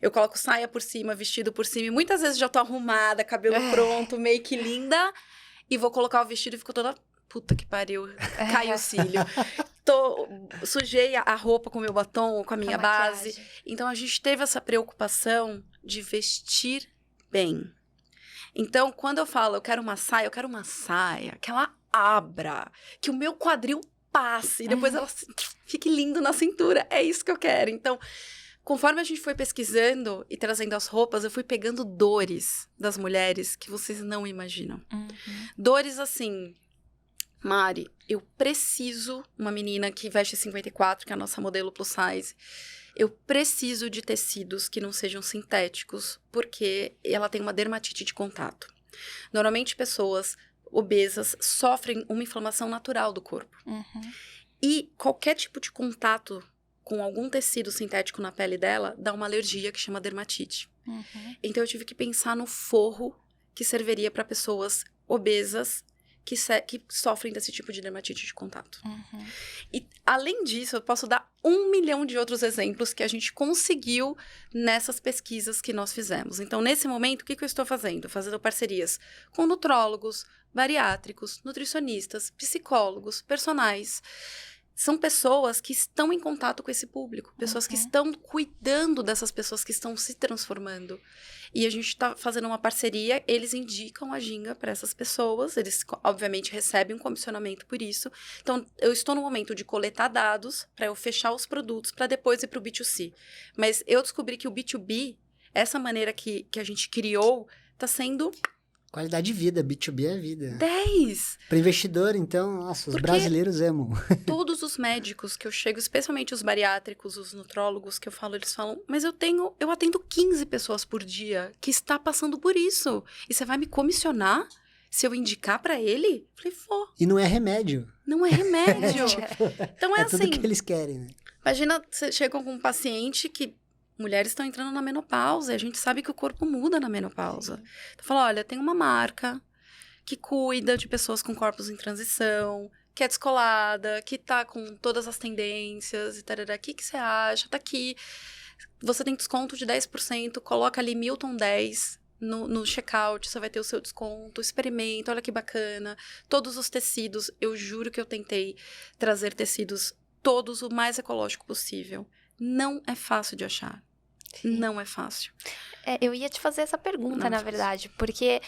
Eu coloco saia por cima, vestido por cima. E muitas vezes já tô arrumada, cabelo pronto, make linda. E vou colocar o vestido e fico toda... Puta que pariu, caiu o cílio. Sujei a roupa com o meu batom, com a minha base. Então, a gente teve essa preocupação de vestir bem. Então, quando eu falo, eu quero uma saia que ela abra, que o meu quadril passe. E depois ela fique lindo na cintura. É isso que eu quero. Então... Conforme a gente foi pesquisando e trazendo as roupas, eu fui pegando dores das mulheres que vocês não imaginam. Dores assim, Mari, eu preciso, uma menina que veste 54, que é a nossa modelo plus size, eu preciso de tecidos que não sejam sintéticos, porque ela tem uma dermatite de contato. Normalmente, pessoas obesas sofrem uma inflamação natural do corpo. E qualquer tipo de contato com algum tecido sintético na pele dela, dá uma alergia que chama dermatite. Então, eu tive que pensar no forro que serviria para pessoas obesas que sofrem desse tipo de dermatite de contato. E, além disso, eu posso dar 1 milhão de outros exemplos que a gente conseguiu nessas pesquisas que nós fizemos. Então, nesse momento, o que eu estou fazendo? Fazendo parcerias com nutrólogos, bariátricos, nutricionistas, psicólogos, personagens. São pessoas que estão em contato com esse público. Pessoas que estão cuidando dessas pessoas que estão se transformando. E a gente está fazendo uma parceria. Eles indicam a Ginga para essas pessoas. Eles, obviamente, recebem um comissionamento por isso. Então, eu estou no momento de coletar dados para eu fechar os produtos para depois ir para o B2C. Mas eu descobri que o B2B, essa maneira que a gente criou, está sendo... Qualidade de vida, B2B é vida. 10! Para investidor, então, nossa, os brasileiros amam. Todos os médicos que eu chego, especialmente os bariátricos, os nutrólogos que eu falo, eles falam, mas eu atendo 15 pessoas por dia que está passando por isso. E você vai me comissionar se eu indicar para ele? Eu falei, vou. E não é remédio. Não é remédio. Então é assim. Tudo que eles querem, né? Imagina, você chega com um paciente que... Mulheres estão entrando na menopausa e a gente sabe que o corpo muda na menopausa. Então, fala, olha, tem uma marca que cuida de pessoas com corpos em transição, que é descolada, que tá com todas as tendências e tarará. O que você acha? Tá aqui. Você tem desconto de 10%, coloca ali Milton 10 no checkout, você vai ter o seu desconto, experimenta, olha que bacana. Todos os tecidos, eu juro que eu tentei trazer tecidos todos o mais ecológico possível. Não é fácil de achar. Sim. Não é fácil. Eu ia te fazer essa pergunta, na verdade, porque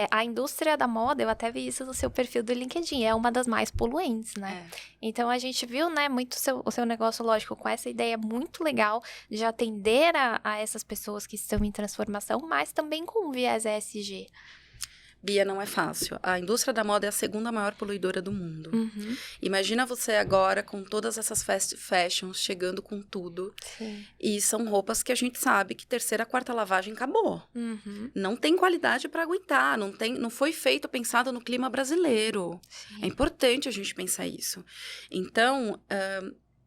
a indústria da moda, eu até vi isso no seu perfil do LinkedIn, é uma das mais poluentes, né? Então, a gente viu, né, muito o seu negócio, lógico, com essa ideia muito legal de atender a essas pessoas que estão em transformação, mas também com um viés ESG. Bia, não é fácil. A indústria da moda é a segunda maior poluidora do mundo. Imagina você agora com todas essas fast fashions chegando com tudo. Sim. E são roupas que a gente sabe que terceira, quarta lavagem acabou. Não tem qualidade para aguentar. Não foi feito pensado no clima brasileiro. Sim. É importante a gente pensar isso. Então,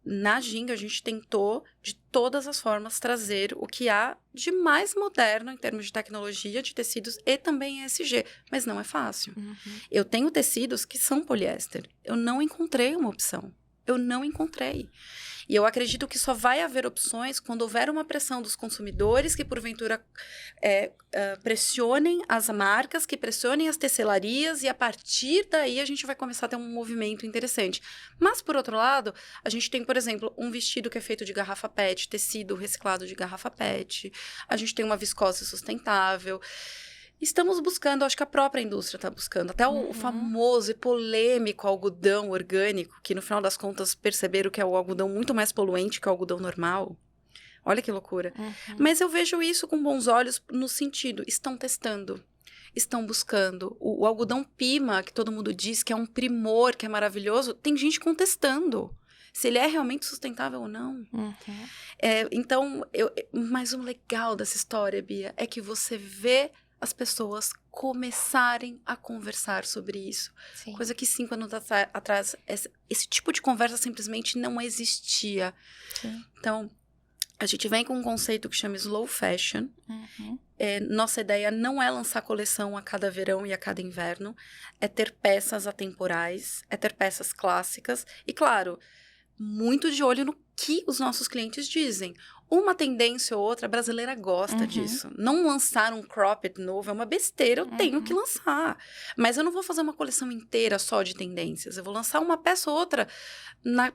na Ginga, a gente tentou, de todas as formas, trazer o que há de mais moderno em termos de tecnologia, de tecidos e também ESG. Mas não é fácil. Eu tenho tecidos que são poliéster. Eu não encontrei uma opção. Eu não encontrei. E eu acredito que só vai haver opções quando houver uma pressão dos consumidores que, porventura, pressionem as marcas, que pressionem as tecelarias, e a partir daí a gente vai começar a ter um movimento interessante. Mas, por outro lado, a gente tem, por exemplo, um vestido que é feito de garrafa PET, tecido reciclado de garrafa PET. A gente tem uma viscose sustentável. Estamos buscando, acho que a própria indústria está buscando, até o famoso e polêmico algodão orgânico, que no final das contas perceberam que é o algodão muito mais poluente que o algodão normal. Olha que loucura. Mas eu vejo isso com bons olhos no sentido, estão testando, estão buscando. O algodão Pima, que todo mundo diz que é um primor, que é maravilhoso, tem gente contestando se ele é realmente sustentável ou não. Então, mas o legal dessa história, Bia, é que você vê as pessoas começarem a conversar sobre isso. Sim. Coisa que 5 anos atrás, esse tipo de conversa simplesmente não existia. Sim. Então, a gente vem com um conceito que chama Slow Fashion. Nossa ideia não é lançar coleção a cada verão e a cada inverno. É ter peças atemporais, é ter peças clássicas. E, claro, muito de olho no que os nossos clientes dizem. Uma tendência ou outra, a brasileira gosta disso. Não lançar um cropped novo é uma besteira, eu tenho que lançar. Mas eu não vou fazer uma coleção inteira só de tendências. Eu vou lançar uma peça ou outra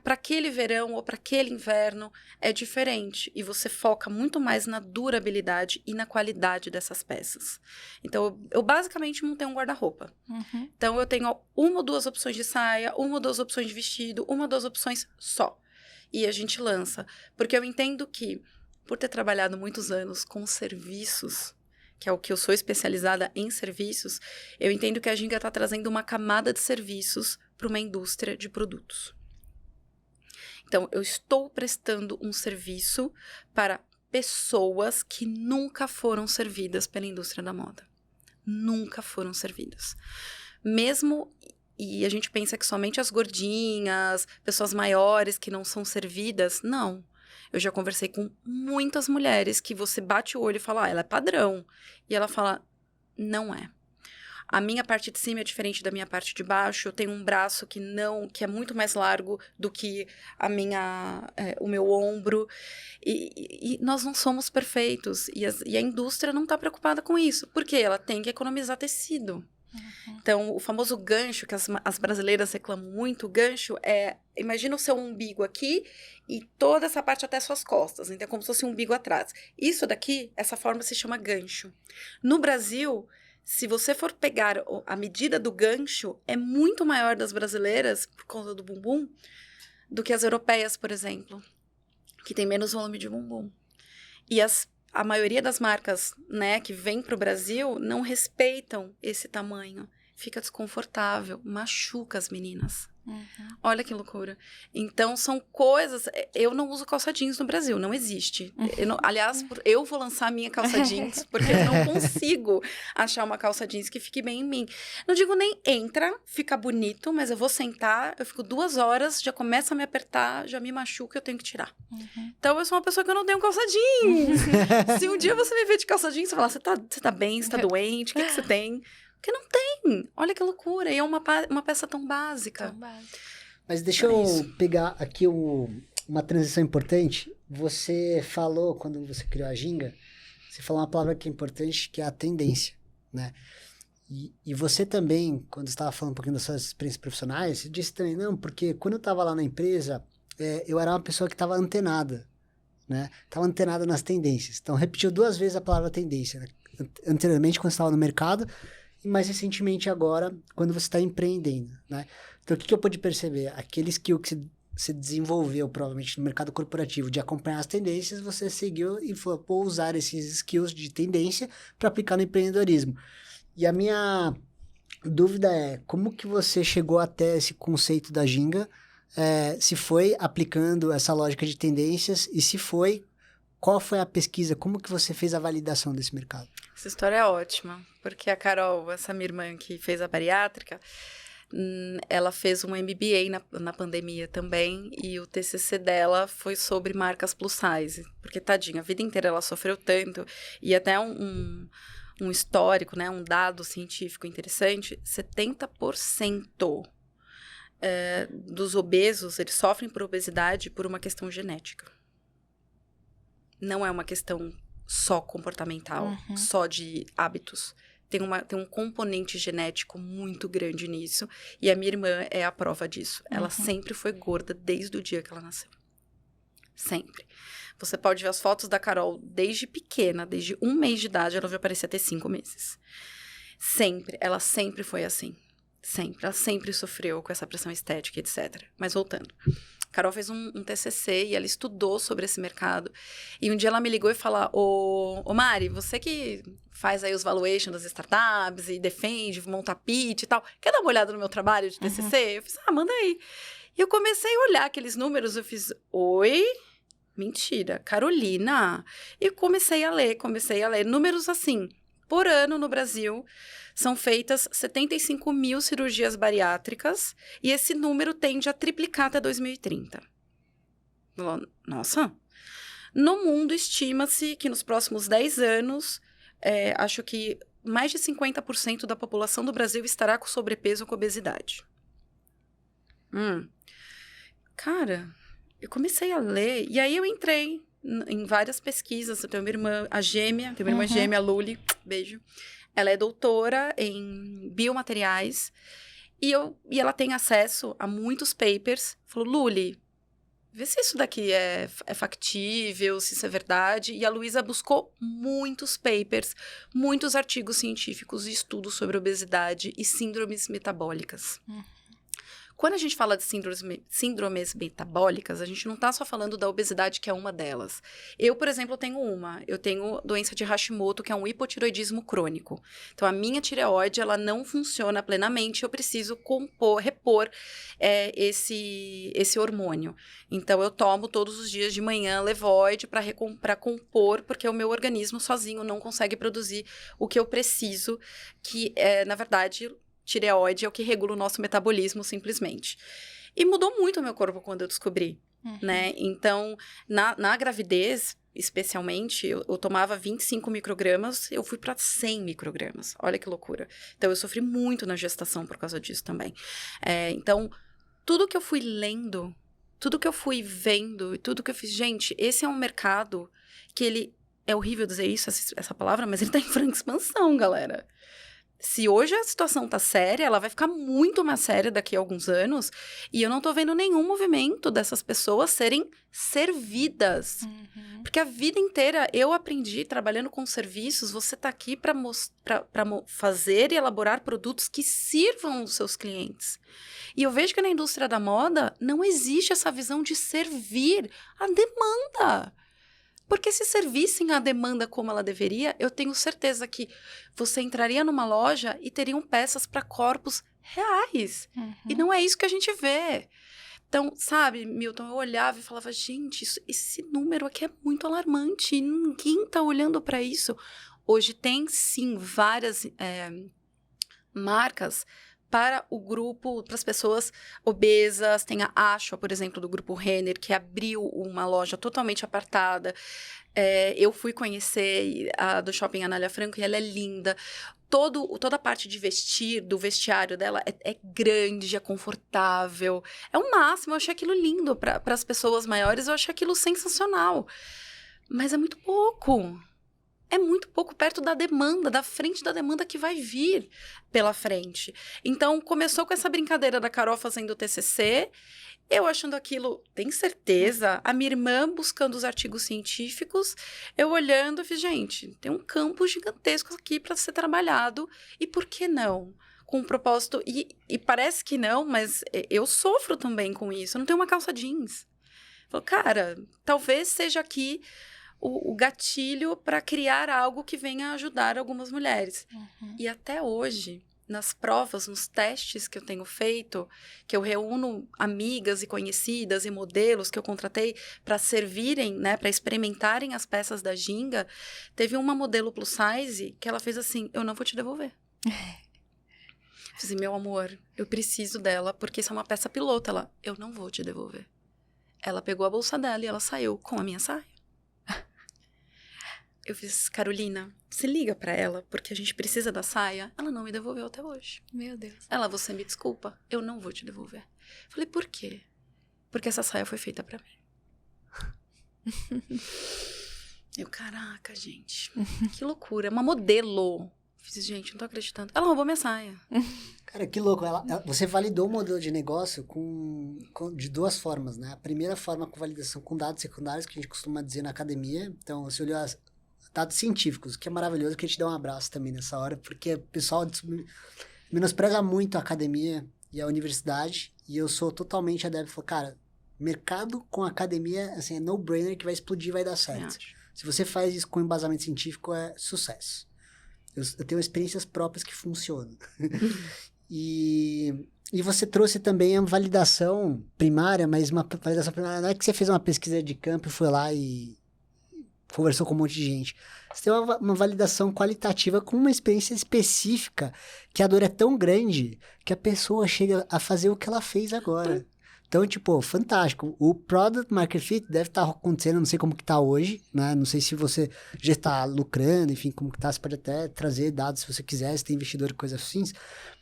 para aquele verão ou para aquele inverno. É diferente. E você foca muito mais na durabilidade e na qualidade dessas peças. Então, eu basicamente montei um guarda-roupa. Então, eu tenho 1 ou 2 opções de saia, 1 ou 2 opções de vestido, 1 ou 2 opções só. E a gente lança. Porque eu entendo que, por ter trabalhado muitos anos com serviços, que é o que eu sou especializada em serviços, eu entendo que a Ginga está trazendo uma camada de serviços para uma indústria de produtos. Então, eu estou prestando um serviço para pessoas que nunca foram servidas pela indústria da moda. Nunca foram servidas. Mesmo... E a gente pensa que somente as gordinhas, pessoas maiores que não são servidas. Não. Eu já conversei com muitas mulheres que você bate o olho e fala, ela é padrão. E ela fala, não é. A minha parte de cima é diferente da minha parte de baixo. Eu tenho um braço que é muito mais largo do que o meu ombro. E nós não somos perfeitos. E a indústria não está preocupada com isso. Porque ela tem que economizar tecido. Então, o famoso gancho, que as brasileiras reclamam muito, o gancho imagina o seu umbigo aqui e toda essa parte até suas costas, então é como se fosse um umbigo atrás. Isso daqui, essa forma se chama gancho. No Brasil, se você for pegar a medida do gancho, é muito maior das brasileiras, por conta do bumbum, do que as europeias, por exemplo, que tem menos volume de bumbum. E a maioria das marcas, né, que vem para o Brasil não respeitam esse tamanho. Fica desconfortável, machuca as meninas. Olha que loucura. Então, são coisas... Eu não uso calça jeans no Brasil, não existe. Aliás, eu vou lançar a minha calça jeans, porque eu não consigo achar uma calça jeans que fique bem em mim. Não digo nem entra, fica bonito, mas eu vou sentar, eu fico 2 horas, já começa a me apertar, já me machuca, eu tenho que tirar. Então, eu sou uma pessoa que eu não tenho calça jeans. Se um dia você me ver de calça jeans, você fala, você tá bem, você tá doente, o que você tem? Porque não tem. Olha que loucura. E é uma peça tão básica. Mas deixa eu pegar aqui uma transição importante. Você falou, quando você criou a Ginga, você falou uma palavra que é importante, que é a tendência, né? E você também, quando estava falando um pouquinho das suas experiências profissionais, você disse também, não, porque quando eu estava lá na empresa, eu era uma pessoa que estava antenada, né? Estava antenada nas tendências. Então, repetiu 2 vezes a palavra tendência, né? Anteriormente, quando você estava no mercado, e mais recentemente agora, quando você está empreendendo, né? Então, o que eu pude perceber? Aquele skill que você desenvolveu, provavelmente, no mercado corporativo, de acompanhar as tendências, você seguiu e falou, vou usar esses skills de tendência para aplicar no empreendedorismo. E a minha dúvida é, como que você chegou até esse conceito da Ginga? Se foi aplicando essa lógica de tendências e se foi, qual foi a pesquisa? Como que você fez a validação desse mercado? Essa história é ótima, porque a Carol, essa minha irmã que fez a bariátrica, ela fez um MBA na pandemia também, e o TCC dela foi sobre marcas plus size, porque tadinha, a vida inteira ela sofreu tanto, e até um histórico, né, um dado científico interessante, 70% dos obesos, eles sofrem por obesidade por uma questão genética. Não é uma questão só comportamental, só de hábitos. Tem um componente genético muito grande nisso, e a minha irmã é a prova disso. Ela sempre foi gorda desde o dia que ela nasceu. Sempre. Você pode ver as fotos da Carol desde pequena, desde 1 mês de idade, ela já parecia ter 5 meses. Sempre. Ela sempre foi assim. Sempre. Ela sempre sofreu com essa pressão estética, etc. Mas voltando. Carol fez um TCC e ela estudou sobre esse mercado. E um dia ela me ligou e falou, ô Mari, você que faz aí os valuation das startups e defende, monta pitch e tal, quer dar uma olhada no meu trabalho de TCC? Eu fiz, manda aí. E eu comecei a olhar aqueles números, eu fiz, oi? Mentira, Carolina. E comecei a ler. Números assim, por ano no Brasil, são feitas 75 mil cirurgias bariátricas e esse número tende a triplicar até 2030. Nossa! No mundo, estima-se que nos próximos 10 anos, acho que mais de 50% da população do Brasil estará com sobrepeso ou com obesidade. Cara, eu comecei a ler, e aí eu entrei em várias pesquisas. Eu tenho uma irmã, a gêmea, a Luli, beijo. Ela é doutora em biomateriais, e ela tem acesso a muitos papers. Falou, Luli, vê se isso daqui é factível, se isso é verdade. E a Luísa buscou muitos papers, muitos artigos científicos e estudos sobre obesidade e síndromes metabólicas. Quando a gente fala de síndromes metabólicas, a gente não está só falando da obesidade, que é uma delas. Eu, por exemplo, eu tenho doença de Hashimoto, que é um hipotireoidismo crônico. Então, a minha tireoide, ela não funciona plenamente, eu preciso repor esse hormônio. Então, eu tomo todos os dias de manhã Levoide para compor, porque o meu organismo sozinho não consegue produzir o que eu preciso, que na verdade, tireoide é o que regula o nosso metabolismo, simplesmente. E mudou muito o meu corpo quando eu descobri, né? Então, na gravidez, especialmente, eu tomava 25 microgramas, eu fui para 100 microgramas. Olha que loucura. Então, eu sofri muito na gestação por causa disso também. Então, tudo que eu fui lendo, tudo que eu fui vendo, tudo que eu fiz... Gente, esse é um mercado que ele... É horrível dizer isso, essa palavra, mas ele tá em franca expansão, galera. Se hoje a situação tá séria, ela vai ficar muito mais séria daqui a alguns anos, e eu não tô vendo nenhum movimento dessas pessoas serem servidas. Porque a vida inteira eu aprendi, trabalhando com serviços, você tá aqui para fazer e elaborar produtos que sirvam os seus clientes. E eu vejo que na indústria da moda não existe essa visão de servir a demanda. Porque se servissem a demanda como ela deveria, eu tenho certeza que você entraria numa loja e teriam peças para corpos reais. E não é isso que a gente vê. Então, sabe, Milton, eu olhava e falava, gente, esse número aqui é muito alarmante. Ninguém está olhando para isso. Hoje tem, sim, várias marcas para o grupo, para as pessoas obesas. Tem a Ashua, por exemplo, do grupo Renner, que abriu uma loja totalmente apartada. Eu fui conhecer a do Shopping Anália Franco e ela é linda. Toda a parte de vestir, do vestiário dela é grande, é confortável. É o máximo, eu achei aquilo lindo para as pessoas maiores, eu achei aquilo sensacional. Mas é muito pouco. É muito pouco perto da demanda, da frente da demanda que vai vir pela frente. Então, começou com essa brincadeira da Carol fazendo o TCC, eu achando aquilo, tem certeza, a minha irmã buscando os artigos científicos, eu olhando e fiz, gente, tem um campo gigantesco aqui para ser trabalhado, e por que não? Com um propósito, e parece que não, mas eu sofro também com isso, eu não tenho uma calça jeans. Falo, cara, talvez seja aqui o gatilho para criar algo que venha ajudar algumas mulheres. E até hoje, nas provas, nos testes que eu tenho feito, que eu reúno amigas e conhecidas e modelos que eu contratei para servirem, né, para experimentarem as peças da Ginga, teve uma modelo plus size que ela fez assim, eu não vou te devolver. Eu disse, meu amor, eu preciso dela porque isso é uma peça piloto. Ela, eu não vou te devolver. Ela pegou a bolsa dela e ela saiu com a minha saia. Eu fiz, Carolina, se liga pra ela, porque a gente precisa da saia. Ela não me devolveu até hoje. Meu Deus. Ela, você me desculpa, eu não vou te devolver. Falei, por quê? Porque essa saia foi feita pra mim. Eu, caraca, gente, que loucura. Uma modelo. Fiz, gente, não tô acreditando. Ela roubou minha saia. Cara, que louco. Você validou o modelo de negócio de duas formas, né? A primeira forma com validação com dados secundários, que a gente costuma dizer na academia. Então, você olhou dados científicos, que é maravilhoso, que a gente dá um abraço também nessa hora, porque o pessoal menospreza muito a academia e a universidade, e eu sou totalmente adepto. Falo, cara, mercado com academia, assim, é no-brainer que vai explodir, vai dar certo. Se você faz isso com embasamento científico, é sucesso. Eu tenho experiências próprias que funcionam. E você trouxe também a validação primária, mas uma validação primária não é que você fez uma pesquisa de campo e foi lá e conversou com um monte de gente. Você tem uma validação qualitativa com uma experiência específica, que a dor é tão grande que a pessoa chega a fazer o que ela fez agora. Então, tipo, fantástico. O Product Market Fit deve estar acontecendo, não sei como que tá hoje, né? Não sei se você já está lucrando, enfim, como que tá. Você pode até trazer dados se você quiser, se tem investidor e coisas assim.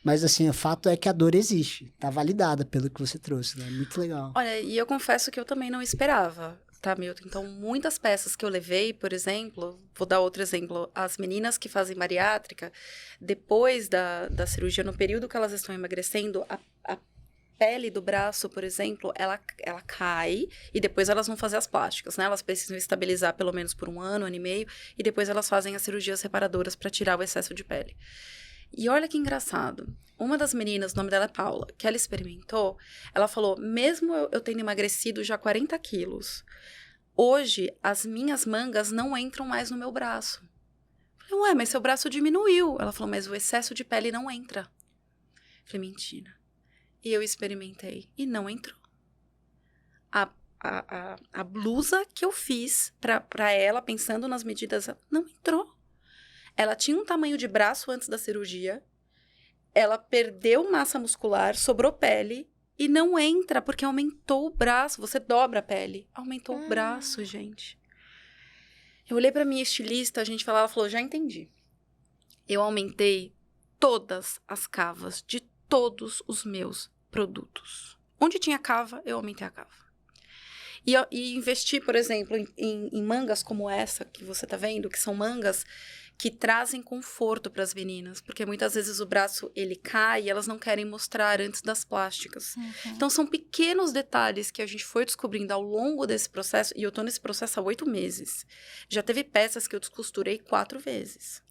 Mas, assim, o fato é que a dor existe. Tá validada pelo que você trouxe, né? Muito legal. Olha, e eu confesso que eu também não esperava, tá, Milton? Então, muitas peças que eu levei, por exemplo, vou dar outro exemplo, as meninas que fazem bariátrica, depois da cirurgia, no período que elas estão emagrecendo, a pele do braço, por exemplo, ela cai e depois elas vão fazer as plásticas, né? Elas precisam estabilizar pelo menos por 1 ano, 1 ano e meio, e depois elas fazem as cirurgias reparadoras para tirar o excesso de pele. E olha que engraçado, uma das meninas, o nome dela é Paula, que ela experimentou, ela falou, mesmo eu tendo emagrecido já 40 quilos, hoje as minhas mangas não entram mais no meu braço. Eu falei, ué, mas seu braço diminuiu. Ela falou, mas o excesso de pele não entra. Eu falei, mentira. E eu experimentei e não entrou. A blusa que eu fiz pra ela, pensando nas medidas, não entrou. Ela tinha um tamanho de braço antes da cirurgia, ela perdeu massa muscular, sobrou pele e não entra porque aumentou o braço. Você dobra a pele. Aumentou o braço, gente. Eu olhei pra minha estilista, ela falou, já entendi. Eu aumentei todas as cavas de todos os meus produtos. Onde tinha cava, eu aumentei a cava. E investi, por exemplo, em mangas como essa que você tá vendo, que são mangas que trazem conforto para as meninas, porque muitas vezes o braço ele cai e elas não querem mostrar antes das plásticas. Então são pequenos detalhes que a gente foi descobrindo ao longo desse processo, e eu tô nesse processo há 8 meses. Já teve peças que eu descosturei 4 vezes.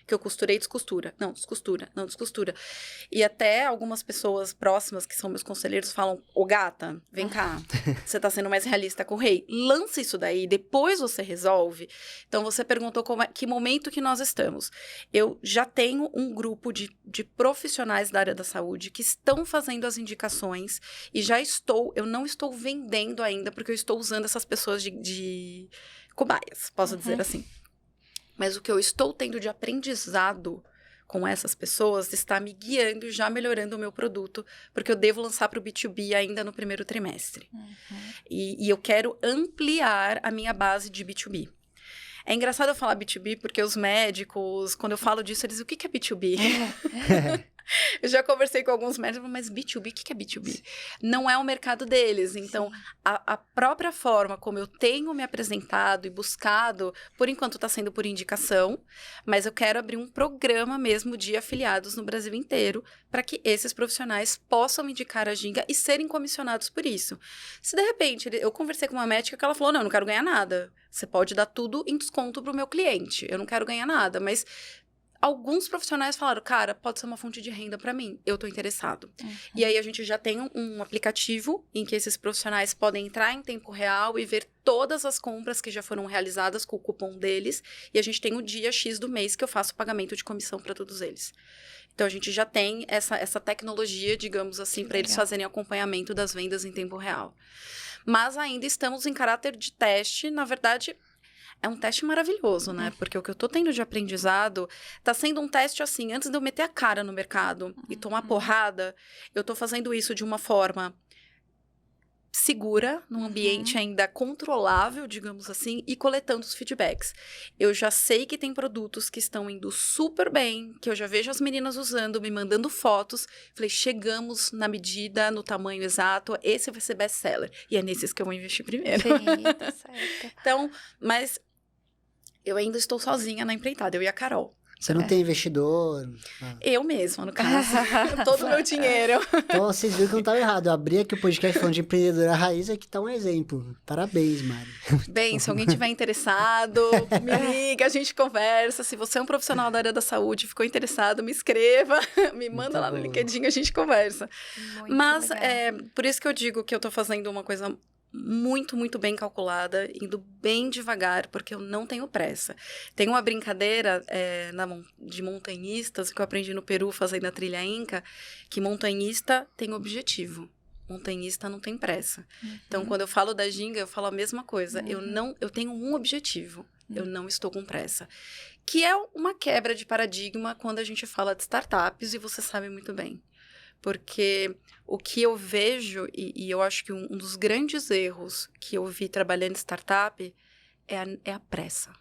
Que eu costurei, descostura. Não, descostura. Não, descostura. E até algumas pessoas próximas, que são meus conselheiros, falam, ô gata, vem cá. Você tá sendo mais realista com o rei. Lança isso daí, depois você resolve. Então, você perguntou que momento que nós estamos. Eu já tenho um grupo de profissionais da área da saúde que estão fazendo as indicações e eu não estou vendendo ainda, porque eu estou usando essas pessoas de cobaias, posso dizer assim. Mas o que eu estou tendo de aprendizado com essas pessoas está me guiando e já melhorando o meu produto, porque eu devo lançar para o B2B ainda no primeiro trimestre. E eu quero ampliar a minha base de B2B. É engraçado eu falar B2B porque os médicos, quando eu falo disso, eles dizem, o que é B2B? Eu já conversei com alguns médicos, mas B2B, o que é B2B? Não é o mercado deles. Então, a própria forma como eu tenho me apresentado e buscado, por enquanto está sendo por indicação, mas eu quero abrir um programa mesmo de afiliados no Brasil inteiro para que esses profissionais possam me indicar a Ginga e serem comissionados por isso. Se de repente, eu conversei com uma médica que ela falou, não, eu não quero ganhar nada. Você pode dar tudo em desconto para o meu cliente. Eu não quero ganhar nada, mas... Alguns profissionais falaram, cara, pode ser uma fonte de renda para mim, eu tô interessado. E aí a gente já tem um aplicativo em que esses profissionais podem entrar em tempo real e ver todas as compras que já foram realizadas com o cupom deles. E a gente tem o dia X do mês que eu faço o pagamento de comissão para todos eles. Então a gente já tem essa tecnologia, digamos assim, para eles fazerem acompanhamento das vendas em tempo real. Mas ainda estamos em caráter de teste, na verdade... É um teste maravilhoso, né? Porque o que eu tô tendo de aprendizado tá sendo um teste assim, antes de eu meter a cara no mercado e tomar porrada, eu tô fazendo isso de uma forma segura, num ambiente ainda controlável, digamos assim, e coletando os feedbacks. Eu já sei que tem produtos que estão indo super bem, que eu já vejo as meninas usando, me mandando fotos. Falei, chegamos na medida, no tamanho exato, esse vai ser best-seller. E é nesses que eu vou investir primeiro. Sim, tá certo. Então, mas... Eu ainda estou sozinha na empreitada, eu e a Carol. Você não tem investidor? Eu mesma, no caso. Todo o meu dinheiro. Então, vocês viram que não estava errado. Eu abri aqui o podcast falando de empreendedora raiz, aqui tá um exemplo. Parabéns, Mari. Bem, se alguém tiver interessado, me liga, a gente conversa. Se você é um profissional da área da saúde, ficou interessado, me escreva, me manda lá no LinkedIn, a gente conversa. Mas, por isso que eu digo que eu tô fazendo uma coisa... muito, muito bem calculada, indo bem devagar, porque eu não tenho pressa. Tem uma brincadeira de montanhistas que eu aprendi no Peru fazendo a trilha Inca, que montanhista tem objetivo. Montanhista não tem pressa. Então, quando eu falo da Ginga, eu falo a mesma coisa. Eu tenho um objetivo. Eu não estou com pressa. Que é uma quebra de paradigma quando a gente fala de startups, e você sabe muito bem. Porque o que eu vejo, e eu acho que um dos grandes erros que eu vi trabalhando em startup é a pressa.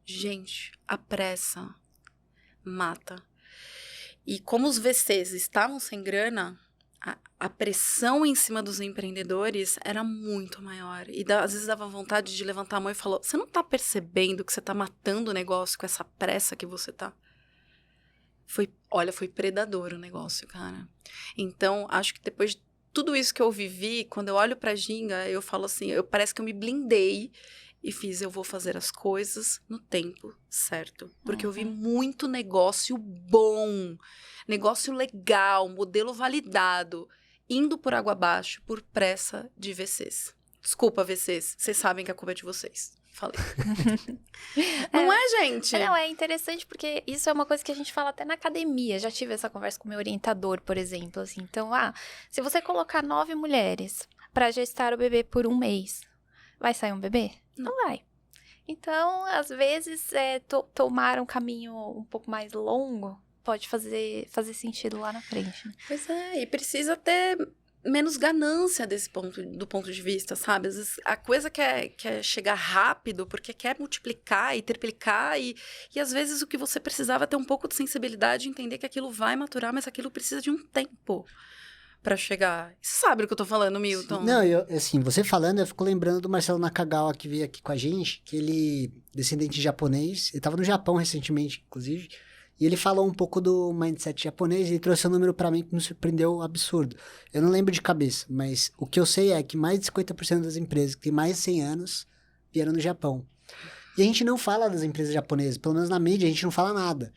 Gente, a pressa mata. E como os VCs estavam sem grana, a pressão em cima dos empreendedores era muito maior. E às vezes dava vontade de levantar a mão e falar, você não tá percebendo que você tá matando o negócio com essa pressa que você tá? Foi predador o negócio, cara. Então, acho que depois de tudo isso que eu vivi, quando eu olho pra Ginga, eu falo assim, parece que eu me blindei e eu vou fazer as coisas no tempo certo. Porque eu vi muito negócio bom, negócio legal, modelo validado, indo por água abaixo por pressa de VCs. Desculpa, VCs, vocês sabem que a culpa é de vocês. Falei. Não é, gente? Não, é interessante porque isso é uma coisa que a gente fala até na academia. Já tive essa conversa com o meu orientador, por exemplo. Assim. Então, se você colocar 9 mulheres para gestar o bebê por 1 mês, vai sair um bebê? Não vai. Então, às vezes, tomar um caminho um pouco mais longo pode fazer sentido lá na frente. Né? Pois é, e precisa ter... menos ganância do ponto de vista, sabe? Às vezes a coisa quer chegar rápido porque quer multiplicar e triplicar e às vezes o que você precisava é ter um pouco de sensibilidade e entender que aquilo vai maturar, mas aquilo precisa de um tempo para chegar. Você sabe do que eu tô falando, Milton? Não, assim, você falando, eu fico lembrando do Marcelo Nakagawa que veio aqui com a gente, que ele, descendente de japonês, ele tava no Japão recentemente, inclusive, e ele falou um pouco do mindset japonês e ele trouxe um número pra mim que me surpreendeu absurdo. Eu não lembro de cabeça, mas o que eu sei é que mais de 50% das empresas que têm mais de 100 anos vieram do Japão. E a gente não fala das empresas japonesas, pelo menos na mídia a gente não fala nada.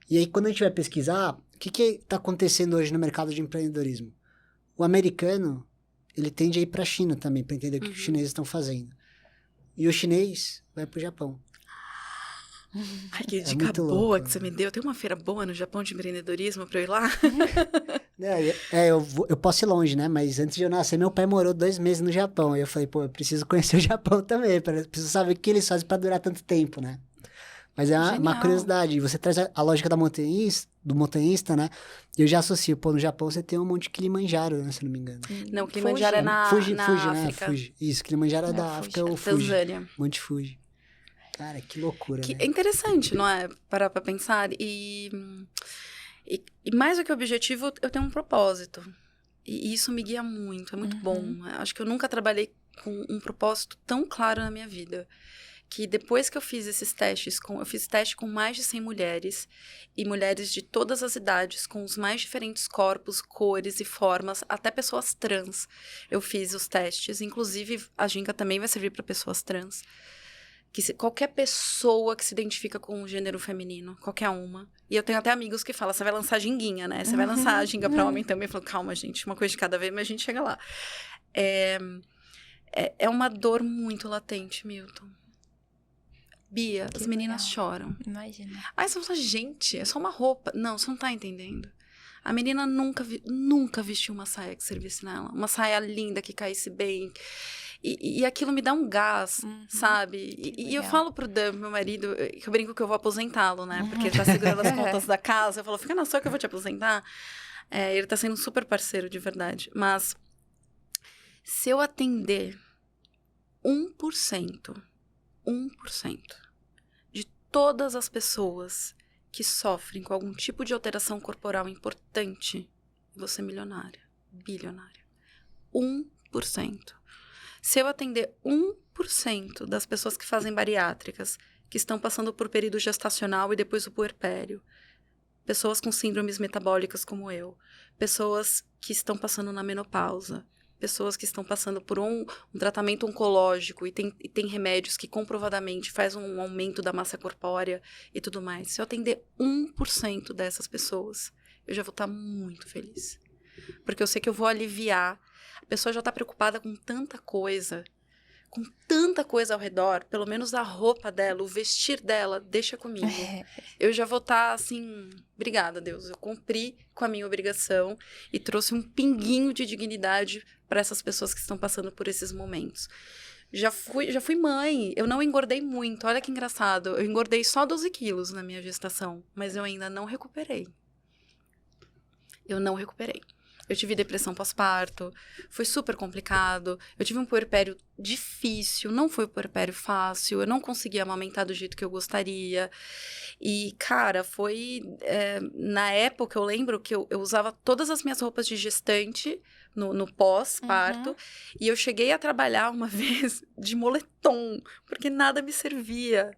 E aí quando a gente vai pesquisar, o que está acontecendo hoje no mercado de empreendedorismo? O americano, ele tende a ir pra China também, para entender o que os chineses estão fazendo. E o chinês vai pro Japão. Ai, que dica boa que você me deu. Tem uma feira boa no Japão de empreendedorismo pra eu ir lá? Eu posso ir longe, né? Mas antes de eu nascer, meu pai morou 2 meses no Japão. Aí eu falei, eu preciso conhecer o Japão também. Preciso saber o que eles fazem pra durar tanto tempo, né? Mas é uma Genial. curiosidade. E você traz a lógica do montanhista, né? Eu já associo. Pô, no Japão você tem um monte de Kilimanjaro, né? Se eu não me engano. Não, Kilimanjaro é na Fuji, África. né? Fuji. Isso, Kilimanjaro é da Fuji. África, é o Fuji. Tanzânia. Monte Fuji. Cara, que loucura, né? É interessante, não é? Parar pra pensar. E mais do que objetivo, eu tenho um propósito. E isso me guia muito, é muito bom. Acho que eu nunca trabalhei com um propósito tão claro na minha vida. Que depois que eu fiz esses testes, eu fiz teste com mais de 100 mulheres, e mulheres de todas as idades, com os mais diferentes corpos, cores e formas, até pessoas trans. Eu fiz os testes, inclusive a Ginga também vai servir para pessoas trans. Qualquer pessoa que se identifica com o gênero feminino, qualquer uma. E eu tenho até amigos que falam, você vai lançar ginguinha, né? Você vai lançar a ginga pra homem também. Eu falo, calma, gente, uma coisa de cada vez, mas a gente chega lá. É uma dor muito latente, Milton. Bia, as meninas choram. Imagina. Aí você fala, gente, é só uma roupa. Não, você não tá entendendo. A menina nunca vestiu uma saia que servisse nela. Uma saia linda, que caísse bem. E aquilo me dá um gás, sabe? E eu falo pro Dan, meu marido, que eu brinco que eu vou aposentá-lo, né? Porque ele tá segurando as contas da casa. Eu falo, fica na sua que eu vou te aposentar. Ele tá sendo um super parceiro, de verdade. Mas se eu atender 1% de todas as pessoas que sofrem com algum tipo de alteração corporal importante, eu vou ser milionária, bilionária. 1%. Se eu atender 1% das pessoas que fazem bariátricas, que estão passando por período gestacional e depois o puerpério, pessoas com síndromes metabólicas como eu, pessoas que estão passando na menopausa, pessoas que estão passando por um tratamento oncológico e tem remédios que comprovadamente faz um aumento da massa corpórea e tudo mais. Se eu atender 1% dessas pessoas, eu já vou estar muito feliz. Porque eu sei que eu vou aliviar. A pessoa já está preocupada com tanta coisa ao redor, pelo menos a roupa dela, o vestir dela, deixa comigo. Eu já vou estar assim, obrigada, Deus, eu cumpri com a minha obrigação e trouxe um pinguinho de dignidade para essas pessoas que estão passando por esses momentos. Já fui mãe, eu não engordei muito, olha que engraçado, eu engordei só 12 quilos na minha gestação, mas eu ainda não recuperei. Eu tive depressão pós-parto, foi super complicado. Eu tive um puerpério difícil, não foi um puerpério fácil. Eu não conseguia amamentar do jeito que eu gostaria. E, cara, foi... na época, eu lembro que eu usava todas as minhas roupas de gestante no pós-parto. E eu cheguei a trabalhar uma vez de moletom, porque nada me servia.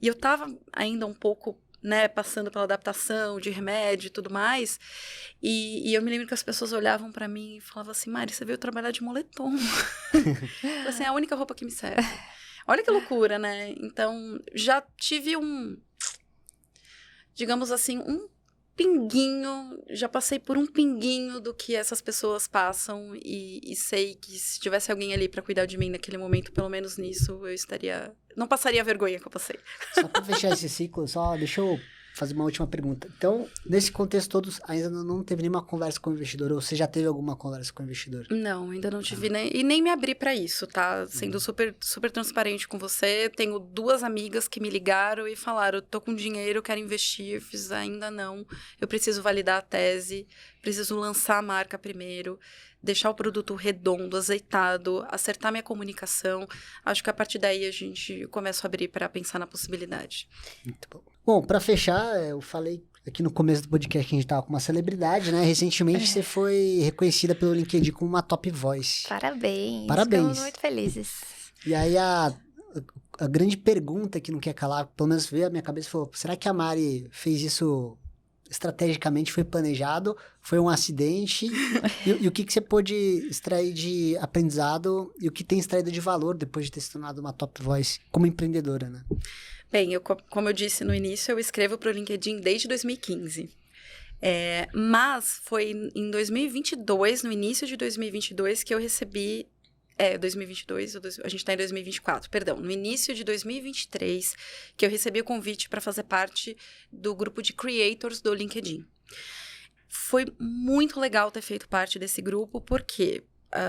E eu tava ainda um pouco... né, passando pela adaptação de remédio e tudo mais, e eu me lembro que as pessoas olhavam pra mim e falavam assim, Mari, você veio trabalhar de moletom. Assim, é a única roupa que me serve. Olha que loucura, né? Então, já tive digamos assim, um pinguinho, já passei por um pinguinho do que essas pessoas passam e sei que se tivesse alguém ali pra cuidar de mim naquele momento, pelo menos nisso, não passaria a vergonha que eu passei. Só pra fechar esse ciclo, deixa eu fazer uma última pergunta. Então, nesse contexto todo, ainda não teve nenhuma conversa com o investidor, ou você já teve alguma conversa com o investidor? Não, ainda não tive nem me abri pra isso, tá? Sendo super, super transparente com você. Tenho 2 amigas que me ligaram e falaram, eu tô com dinheiro, eu quero investir. Eu fiz, ainda não. Eu preciso validar a tese, preciso lançar a marca primeiro, deixar o produto redondo, azeitado, acertar minha comunicação. Acho que a partir daí a gente começa a abrir para pensar na possibilidade. Muito bom. Bom, para fechar, eu falei aqui no começo do podcast que a gente tava com uma celebridade, né? Recentemente você foi reconhecida pelo LinkedIn como uma top voice. Parabéns. Parabéns. Ficamos muito felizes. E aí a grande pergunta que não quer calar, pelo menos veio à minha cabeça, foi, será que a Mari fez isso estrategicamente, foi planejado, foi um acidente? E o que você pôde extrair de aprendizado e o que tem extraído de valor depois de ter se tornado uma top voice como empreendedora, né? Bem, como eu disse no início, eu escrevo para o LinkedIn desde 2015. Mas foi em 2022, no início de 2022, que eu recebi... 2022, a gente está em 2024, perdão. No início de 2023, que eu recebi o convite para fazer parte do grupo de creators do LinkedIn. Foi muito legal ter feito parte desse grupo, porque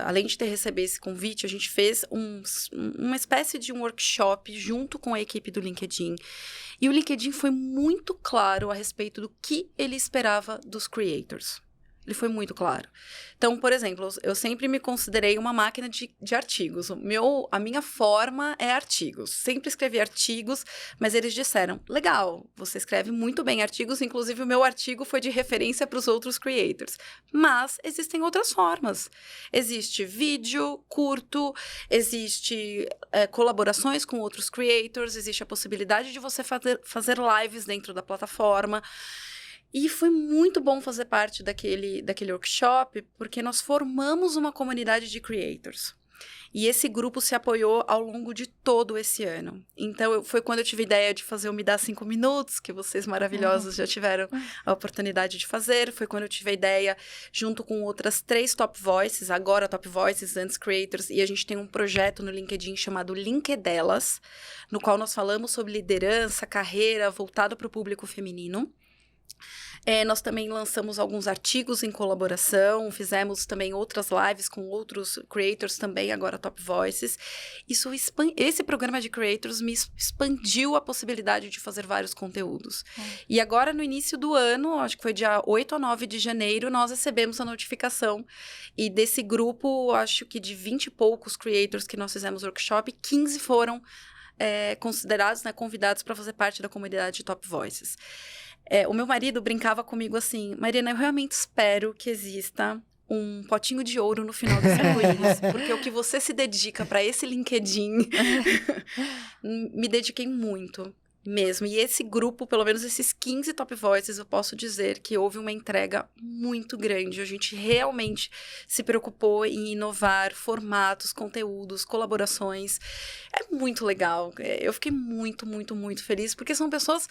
além de receber esse convite, a gente fez uma espécie de um workshop junto com a equipe do LinkedIn. E o LinkedIn foi muito claro a respeito do que ele esperava dos creators. Ele foi muito claro. Então, por exemplo, eu sempre me considerei uma máquina de artigos. A minha forma é artigos. Sempre escrevi artigos, mas eles disseram, legal, você escreve muito bem artigos, inclusive o meu artigo foi de referência para os outros creators. Mas existem outras formas. Existe vídeo curto, existe colaborações com outros creators, existe a possibilidade de você fazer lives dentro da plataforma. E foi muito bom fazer parte daquele workshop, porque nós formamos uma comunidade de creators. E esse grupo se apoiou ao longo de todo esse ano. Então, foi quando eu tive a ideia de fazer o Me Dá 5 Minutos, que vocês maravilhosos já tiveram a oportunidade de fazer. Foi quando eu tive a ideia, junto com outras 3 Top Voices, agora Top Voices, antes Creators, e a gente tem um projeto no LinkedIn chamado Linkedelas, no qual nós falamos sobre liderança, carreira, voltado para o público feminino. Nós também lançamos alguns artigos em colaboração, fizemos também outras lives com outros creators também, agora Top Voices. Esse programa de creators me expandiu a possibilidade de fazer vários conteúdos. E agora, no início do ano, acho que foi dia 8 ou 9 de janeiro, nós recebemos a notificação. E desse grupo, acho que de 20 e poucos creators que nós fizemos workshop, 15 foram considerados, né, convidados para fazer parte da comunidade de Top Voices. O meu marido brincava comigo assim, Mariana, eu realmente espero que exista um potinho de ouro no final desse arco-íris, porque o que você se dedica para esse LinkedIn, me dediquei muito mesmo. E esse grupo, pelo menos esses 15 Top Voices, eu posso dizer que houve uma entrega muito grande. A gente realmente se preocupou em inovar formatos, conteúdos, colaborações. É muito legal. Eu fiquei muito, muito, muito feliz, porque são pessoas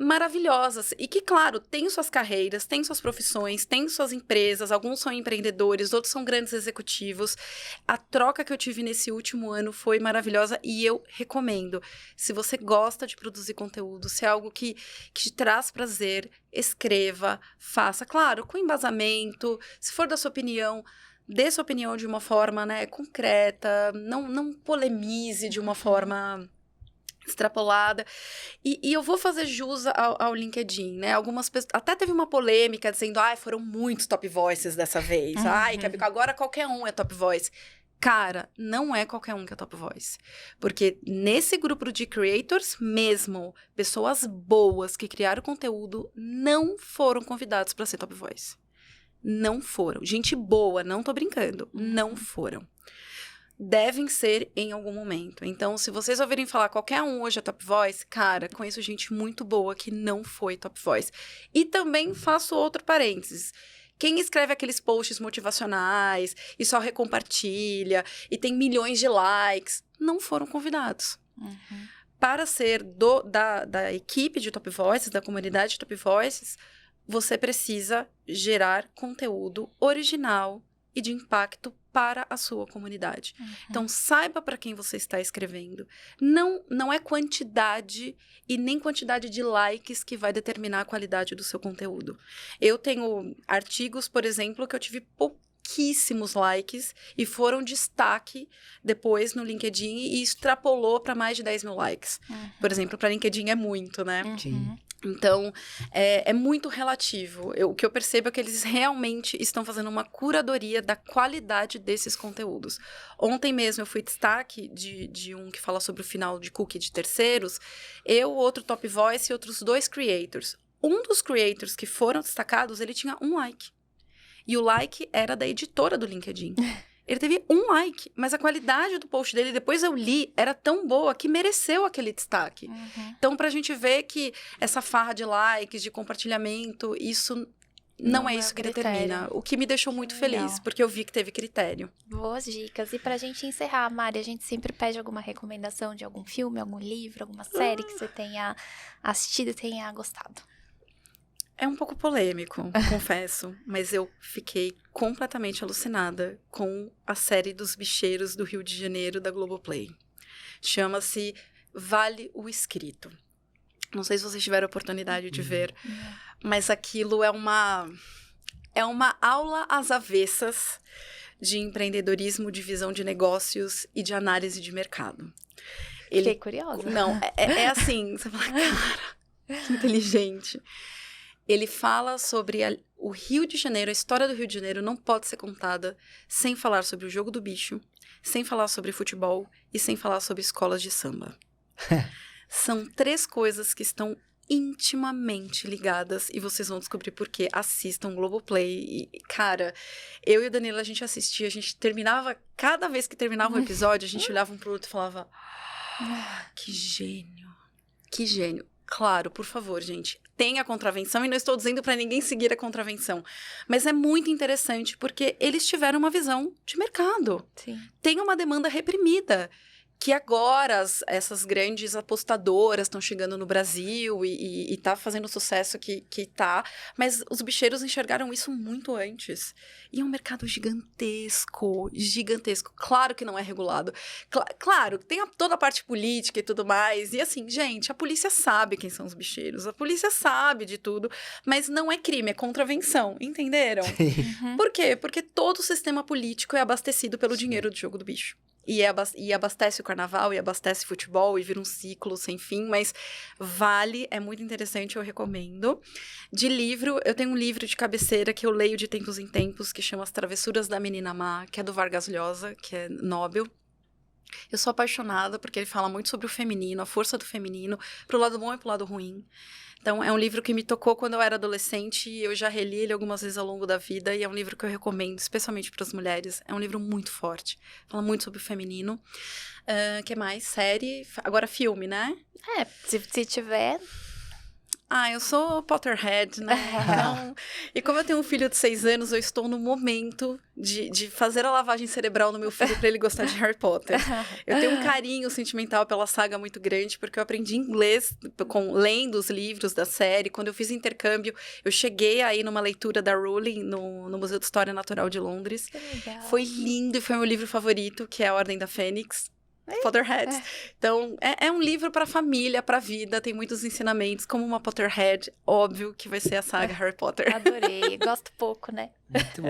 maravilhosas, e que, claro, têm suas carreiras, têm suas profissões, têm suas empresas, alguns são empreendedores, outros são grandes executivos. A troca que eu tive nesse último ano foi maravilhosa e eu recomendo. Se você gosta de produzir conteúdo, se é algo que te traz prazer, escreva, faça, claro, com embasamento, se for da sua opinião, dê sua opinião de uma forma, né, concreta, não polemize de uma forma extrapolada, e eu vou fazer jus ao LinkedIn, né? Algumas pessoas, até teve uma polêmica dizendo, foram muitos Top Voices dessa vez, que agora qualquer um é Top Voice. Cara, não é qualquer um que é Top Voice, porque nesse grupo de creators mesmo, pessoas boas que criaram conteúdo não foram convidados para ser Top Voice. Não foram. Gente boa, não tô brincando, não foram. Devem ser em algum momento. Então, se vocês ouvirem falar qualquer um hoje é Top Voice, cara, conheço gente muito boa que não foi Top Voice. E também faço outro parênteses. Quem escreve aqueles posts motivacionais e só recompartilha e tem milhões de likes, não foram convidados. Para ser da equipe de Top Voices, da comunidade de Top Voices, você precisa gerar conteúdo original e de impacto para a sua comunidade. Então, saiba para quem você está escrevendo. Não é quantidade e nem quantidade de likes que vai determinar a qualidade do seu conteúdo. Eu tenho artigos, por exemplo, que eu tive pouquíssimos likes e foram destaque depois no LinkedIn e extrapolou para mais de 10 mil likes. Por exemplo, para LinkedIn é muito, né? Sim. Então, é muito relativo. O que eu percebo é que eles realmente estão fazendo uma curadoria da qualidade desses conteúdos. Ontem mesmo eu fui destaque de um que fala sobre o final de cookie de terceiros. Eu, outro Top Voice e outros 2 creators. Um dos creators que foram destacados, ele tinha 1 like. E o like era da editora do LinkedIn. Ele teve 1 like, mas a qualidade do post dele, depois eu li, era tão boa que mereceu aquele destaque. Então, pra gente ver que essa farra de likes, de compartilhamento, isso não é isso que determina. O que me deixou muito feliz, porque eu vi que teve critério. Boas dicas. E pra gente encerrar, Mari, a gente sempre pede alguma recomendação de algum filme, algum livro, alguma série que você tenha assistido e tenha gostado. É um pouco polêmico, confesso, mas eu fiquei completamente alucinada com a série dos bicheiros do Rio de Janeiro da Globoplay. Chama-se Vale o Escrito. Não sei se vocês tiveram a oportunidade de ver, mas aquilo é uma aula às avessas de empreendedorismo, de visão de negócios e de análise de mercado. Fiquei curiosa. Não, é assim, você fala, cara, que inteligente. Ele fala sobre o Rio de Janeiro, a história do Rio de Janeiro não pode ser contada sem falar sobre o jogo do bicho, sem falar sobre futebol e sem falar sobre escolas de samba. São 3 coisas que estão intimamente ligadas e vocês vão descobrir por quê. Assistam Globoplay. E, cara, eu e o Danilo, a gente assistia, a gente terminava, cada vez que terminava um episódio, a gente olhava um pro outro e falava, que gênio, que gênio. Claro, por favor, gente, tem a contravenção e não estou dizendo para ninguém seguir a contravenção, mas é muito interessante porque eles tiveram uma visão de mercado. Sim. Tem uma demanda reprimida, que agora essas grandes apostadoras estão chegando no Brasil e tá fazendo o sucesso que tá, mas os bicheiros enxergaram isso muito antes. E é um mercado gigantesco, gigantesco. Claro que não é regulado. Claro, tem toda a parte política e tudo mais. E assim, gente, a polícia sabe quem são os bicheiros, a polícia sabe de tudo, mas não é crime, é contravenção, entenderam? Por quê? Porque todo o sistema político é abastecido pelo dinheiro do jogo do bicho. E abastece o carnaval, e abastece futebol, e vira um ciclo sem fim, mas vale, é muito interessante, eu recomendo. De livro, eu tenho um livro de cabeceira que eu leio de tempos em tempos, que chama As Travessuras da Menina Má, que é do Vargas Llosa, que é Nobel. Eu sou apaixonada porque ele fala muito sobre o feminino, a força do feminino, pro lado bom e pro lado ruim. Então, é um livro que me tocou quando eu era adolescente e eu já reli ele algumas vezes ao longo da vida e é um livro que eu recomendo, especialmente para as mulheres. É um livro muito forte, fala muito sobre o feminino. Que mais? Série? Agora filme, né? Se tiver... Eu sou Potterhead, né? Então, e como eu tenho um filho de 6 anos, eu estou no momento de fazer a lavagem cerebral no meu filho para ele gostar de Harry Potter. Eu tenho um carinho sentimental pela saga muito grande, porque eu aprendi inglês lendo os livros da série. Quando eu fiz intercâmbio, eu cheguei aí numa leitura da Rowling no Museu de História Natural de Londres. Que legal. Foi lindo e foi meu livro favorito, que é A Ordem da Fênix. Potterhead. Então, é um livro para família, para vida, tem muitos ensinamentos. Como uma Potterhead, óbvio que vai ser a saga Harry Potter. Adorei, gosto pouco, né? Muito bom.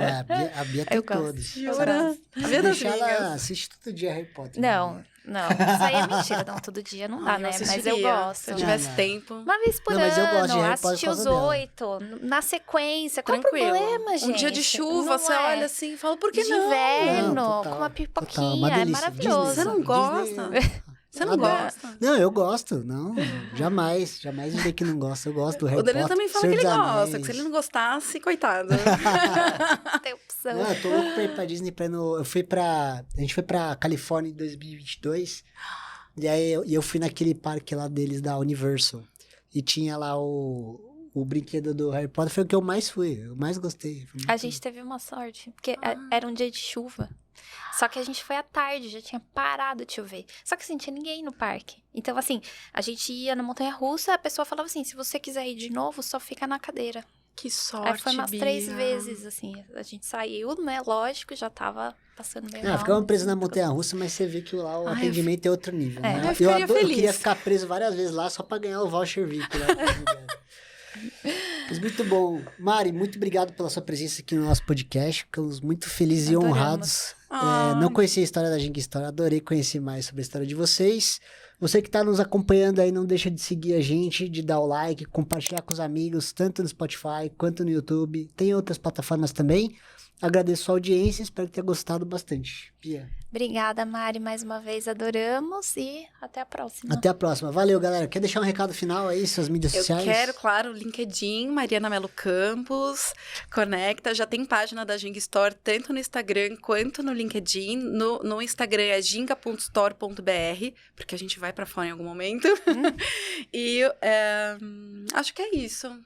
A Bia tem Eu gosto. todos. Jura? Se deixar, ela assiste todo dia Harry Potter. Não, isso aí é mentira. Não, todo dia não dá, né? Mas eu gosto. Se eu tivesse tempo. Uma vez por Não, ano, mas eu gosto de Harry Potter assistir por os causa dela. 8, na sequência. Qual Tranquilo. o problema, gente? Um dia de chuva, Não você é. olha assim e fala, por que de não? inverno, Não, com total, uma total, pipoquinha, uma é delícia. maravilhoso. Você não gosta? Você não Adoro. gosta? Não, eu gosto. Não, jamais direi que não gosto. Eu gosto do Harry O Danilo Potter. também fala Senhor que ele dos gosta, Anéis. que se ele não gostasse, coitado. Tem opção. Não, eu tô louco pra ir pra Disney. A gente foi pra Califórnia em 2022. E aí eu fui naquele parque lá deles, da Universal. E tinha lá o brinquedo do Harry Potter. Foi o que eu mais fui. Eu mais gostei. A gente teve uma sorte, porque era um dia de chuva. Só que a gente foi à tarde, já tinha parado de chover. Só que assim, não tinha ninguém no parque. Então, assim, a gente ia na montanha-russa, a pessoa falava assim, se você quiser ir de novo, só fica na cadeira. Que sorte, Aí foi umas Bia. 3 vezes, assim, a gente saiu, né, lógico, já tava passando meio mal. Ficamos presos mas na montanha-russa, mas você vê que lá o Ai, atendimento é outro nível. É. Né? Eu ficaria eu feliz. queria ficar preso várias vezes lá só pra ganhar o voucher VIP. Lá. Mas muito bom. Mari, muito obrigado pela sua presença aqui no nosso podcast. Ficamos muito felizes Adoramos. e honrados. Não conhecia a história da Ging Store, adorei conhecer mais sobre a história de vocês. Você que está nos acompanhando aí, não deixa de seguir a gente, de dar o like, compartilhar com os amigos, tanto no Spotify quanto no YouTube. Tem outras plataformas também. Agradeço a audiência, espero que tenha gostado bastante. Pia. Obrigada, Mari, mais uma vez, adoramos e até a próxima. Até a próxima. Valeu, galera. Quer deixar um recado final aí, suas mídias sociais? Eu quero, claro, o LinkedIn, Mariana Melo Campos, conecta, já tem página da Ging Store, tanto no Instagram quanto no LinkedIn. No Instagram é ginga.store.br, porque a gente vai pra fora em algum momento. E acho que é isso.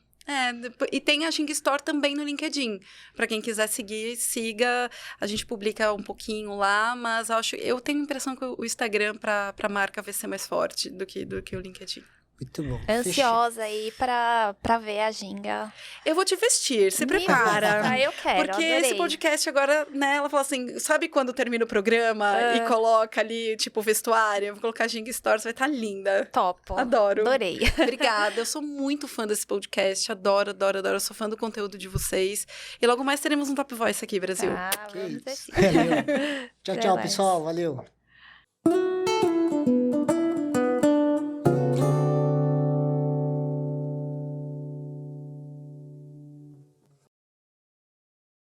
E tem a Ging Store também no LinkedIn. Para quem quiser seguir, siga. A gente publica um pouquinho lá, mas eu tenho a impressão que o Instagram para a marca vai ser mais forte do que o LinkedIn. Muito bom. Ansiosa aí pra ver a Ginga. Eu vou te vestir, se prepara. Ah, eu quero, Porque adorei. esse podcast agora, né, ela fala assim, sabe quando termina o programa e coloca ali, tipo, o vestuário? Eu vou colocar a Ginga Stories, vai estar linda. Topo. Adoro. Adorei. Obrigada, eu sou muito fã desse podcast, adoro, adoro, adoro, eu sou fã do conteúdo de vocês. E logo mais teremos um Top Voice aqui, Brasil. Ah, Que vamos isso. ver sim. Tchau, Até tchau, mais. pessoal. Valeu.